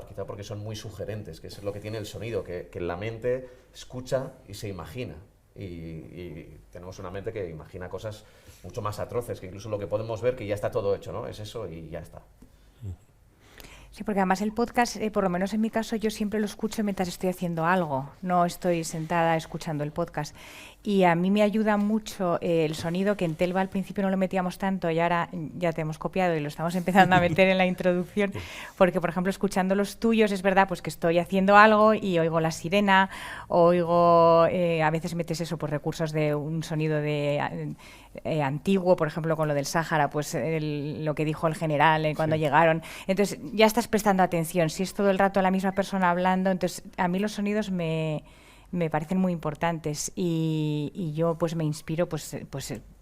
quizá porque son muy sugerentes, que es lo que tiene el sonido, que la mente escucha y se imagina. Y tenemos una mente que imagina cosas mucho más atroces que incluso lo que podemos ver, que ya está todo hecho, ¿no? Es eso y ya está. Sí, porque además el podcast, por lo menos en mi caso, yo siempre lo escucho mientras estoy haciendo algo, no estoy sentada escuchando el podcast. Y a mí me ayuda mucho el sonido, que en Telva al principio no lo metíamos tanto y ahora ya te hemos copiado y lo estamos empezando a meter en la introducción, porque por ejemplo escuchando los tuyos es verdad pues que estoy haciendo algo y oigo la sirena, oigo, a veces metes eso, pues recursos de un sonido de antiguo, por ejemplo con lo del Sáhara, pues lo que dijo el general cuando llegaron. Entonces ya estás prestando atención. Si es todo el rato la misma persona hablando, entonces a mí los sonidos me parecen muy importantes y yo pues me inspiro pues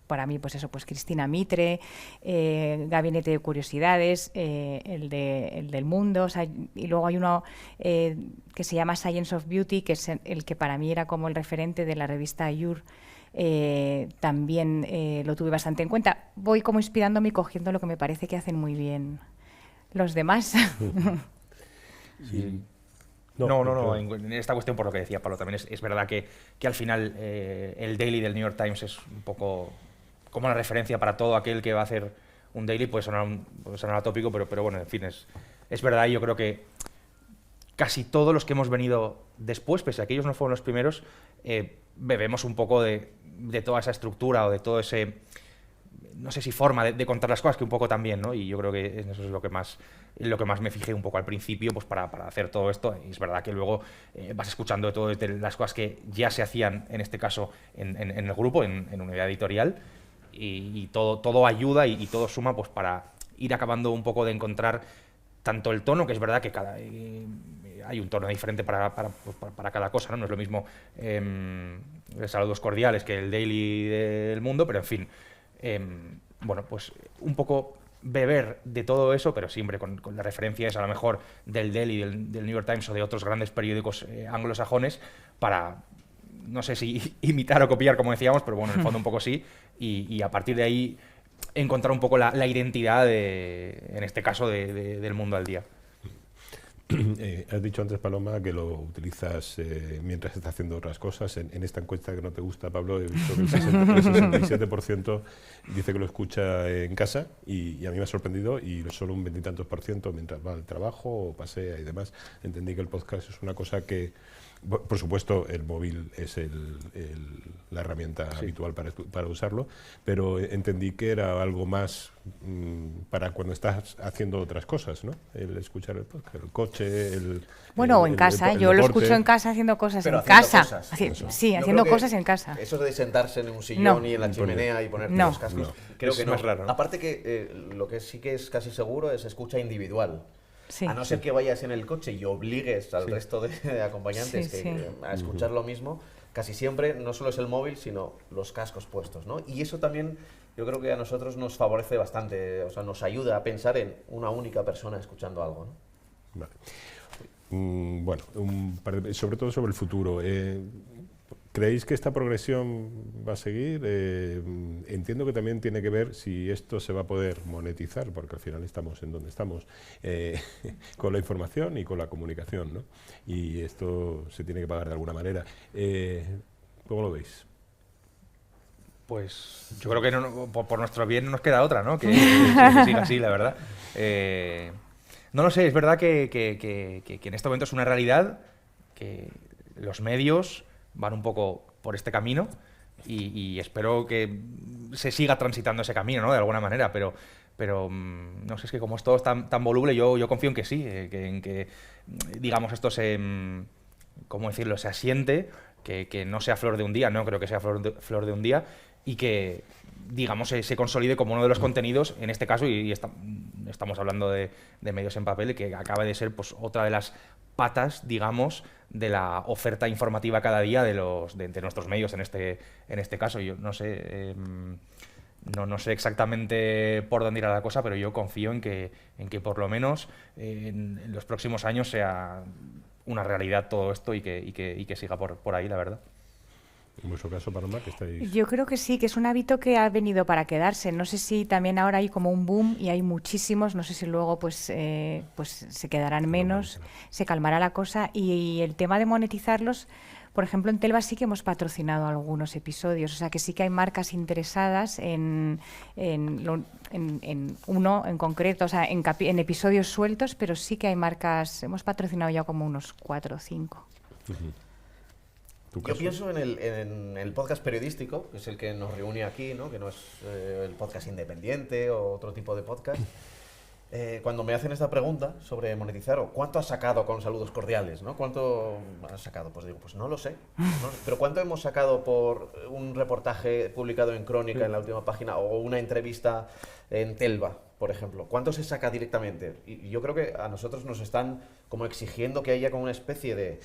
para mí pues eso, pues Cristina Mitre, Gabinete de Curiosidades, el del Mundo, o sea, y luego hay uno que se llama Science of Beauty, que es el que para mí era como el referente de la revista Ayur. También lo tuve bastante en cuenta. Voy como inspirándome y cogiendo lo que me parece que hacen muy bien los demás. Sí. No, en esta cuestión, por lo que decía Pablo, también es verdad que al final el daily del New York Times es un poco como una referencia para todo aquel que va a hacer un daily. Puede sonar atópico, pero bueno, en fin, es verdad, y yo creo que casi todos los que hemos venido después, pese a que ellos no fueron los primeros, bebemos un poco de toda esa estructura o de todo ese, no sé si forma de contar las cosas, que un poco también, ¿no? Y yo creo que eso es lo que más me fijé un poco al principio, pues para hacer todo esto. Y es verdad que luego vas escuchando todo desde las cosas que ya se hacían, en este caso, en el grupo, en unidad editorial, y todo ayuda y todo suma pues para ir acabando un poco de encontrar tanto el tono, que es verdad que hay un tono diferente para cada cosa, ¿no? No es lo mismo Saludos Cordiales que el Daily del Mundo, pero en fin, bueno, pues un poco beber de todo eso, pero siempre con las referencias a lo mejor del Daily, del New York Times o de otros grandes periódicos anglosajones, para, no sé si imitar o copiar, como decíamos, pero bueno, en el fondo un poco sí, y a partir de ahí encontrar un poco la identidad, en este caso, del Mundo al Día. Has dicho antes, Paloma, que lo utilizas mientras estás haciendo otras cosas. En esta encuesta que no te gusta, Pablo, he visto que el 67% dice que lo escucha en casa, y a mí me ha sorprendido, y solo un 20 y tantos % mientras va al trabajo o pasea y demás. Entendí que el podcast es una cosa que, por supuesto, el móvil es la herramienta habitual para usarlo, pero entendí que era algo más para cuando estás haciendo otras cosas, ¿no? El escuchar el podcast, el coche, bueno, o en casa. Yo lo escucho en casa haciendo cosas en casa. Haciendo cosas en casa. Eso de sentarse en un sillón y en la chimenea y ponerte los cascos, creo que no. Más raro, ¿no? Aparte que lo que sí que es casi seguro es escucha individual. Sí, a no ser que vayas en el coche y obligues al resto de acompañantes a escuchar lo mismo, casi siempre no solo es el móvil, sino los cascos puestos, ¿no? Y eso también yo creo que a nosotros nos favorece bastante, o sea, nos ayuda a pensar en una única persona escuchando algo, ¿no? Vale. Bueno, sobre todo sobre el futuro. ¿Creéis que esta progresión va a seguir? Entiendo que también tiene que ver si esto se va a poder monetizar, porque al final estamos en donde estamos, con la información y con la comunicación, ¿no? Y esto se tiene que pagar de alguna manera. ¿Cómo lo veis? Pues yo creo que por nuestro bien no nos queda otra, ¿no? Que siga así, la verdad. No lo sé, es verdad que en este momento es una realidad que los medios van un poco por este camino y espero que se siga transitando ese camino, ¿no? De alguna manera, pero no sé, es que como esto es tan voluble, yo confío en que sí, en que digamos esto ¿cómo decirlo?, se asiente, que no sea flor de un día, no creo que sea flor de un día, y que digamos se consolide como uno de los contenidos, en este caso, y estamos hablando de medios en papel, y que acabe de ser pues otra de las patas, digamos, de la oferta informativa cada día de nuestros medios en este caso. Yo no sé, no sé exactamente por dónde irá la cosa, pero yo confío en que por lo menos en los próximos años sea una realidad todo esto y que siga por ahí, la verdad. En vuestro caso, Paloma, que estáis... Yo creo que sí, que es un hábito que ha venido para quedarse. No sé si también ahora hay como un boom y hay muchísimos, no sé si luego pues se quedarán menos, se calmará la cosa. Y el tema de monetizarlos, Por ejemplo, en Telva sí que hemos patrocinado algunos episodios, o sea que sí que hay marcas interesadas en uno en concreto, o sea, en episodios sueltos, pero sí que hay marcas, hemos patrocinado ya como unos 4 o 5. Yo pienso en el podcast periodístico, que es el que nos reúne aquí, ¿no? Que no es el podcast independiente o otro tipo de podcast. Cuando me hacen esta pregunta sobre monetizar, o ¿cuánto has sacado con Saludos Cordiales? ¿No? ¿Cuánto has sacado? Pues digo, pues no lo sé. Pero ¿cuánto hemos sacado por un reportaje publicado en Crónica en la última página o una entrevista en Telva, por ejemplo? ¿Cuánto se saca directamente? Y yo creo que a nosotros nos están como exigiendo que haya como una especie de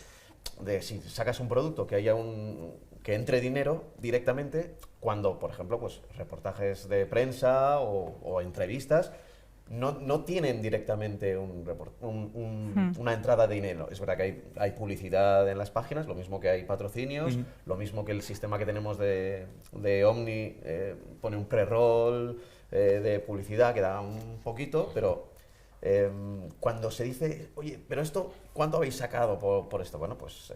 si sacas un producto, que haya que entre dinero directamente, cuando, por ejemplo, pues reportajes de prensa o entrevistas no tienen directamente una entrada de dinero. Es verdad que hay publicidad en las páginas, lo mismo que hay patrocinios, lo mismo que el sistema que tenemos de Omni pone un pre-roll de publicidad que da un poquito, pero cuando se dice, oye, pero esto, ¿cuánto habéis sacado por esto? Bueno, pues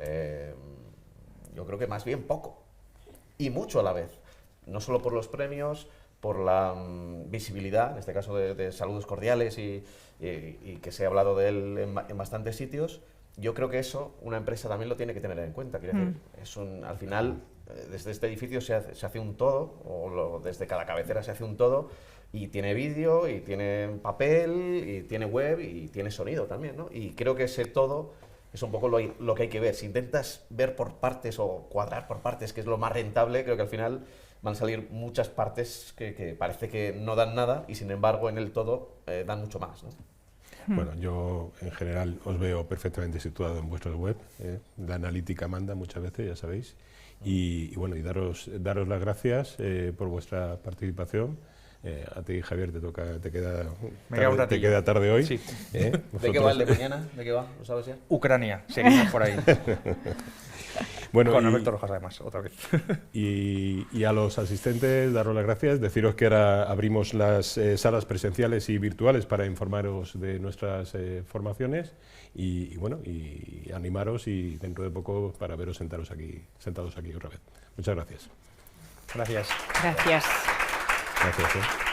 yo creo que más bien poco, y mucho a la vez, no solo por los premios, por la visibilidad, en este caso de Saludos Cordiales y que se ha hablado de él en bastantes sitios. Yo creo que eso una empresa también lo tiene que tener en cuenta. Quiero decir, al final, desde este edificio se hace un todo, desde cada cabecera se hace un todo, y tiene vídeo, y tiene papel, y tiene web, y tiene sonido también, ¿no? Y creo que ese todo es un poco lo que hay que ver. Si intentas ver por partes o cuadrar por partes, que es lo más rentable, creo que al final van a salir muchas partes que parece que no dan nada y sin embargo en el todo dan mucho más, ¿no? Bueno, yo en general os veo perfectamente situado en vuestras web. La analítica manda muchas veces, ya sabéis. Y bueno, y daros las gracias por vuestra participación. A ti, Javier, te queda tarde hoy. Sí. ¿De qué va el de mañana? ¿De qué va? ¿Lo sabes ya? Ucrania, seguimos por ahí. Bueno, con Alberto Rojas, además, otra vez. Y a los asistentes, daros las gracias, deciros que ahora abrimos las salas presenciales y virtuales para informaros de nuestras formaciones y bueno, y animaros y dentro de poco para veros sentados aquí otra vez. Muchas gracias. Gracias. Gracias. Gracias.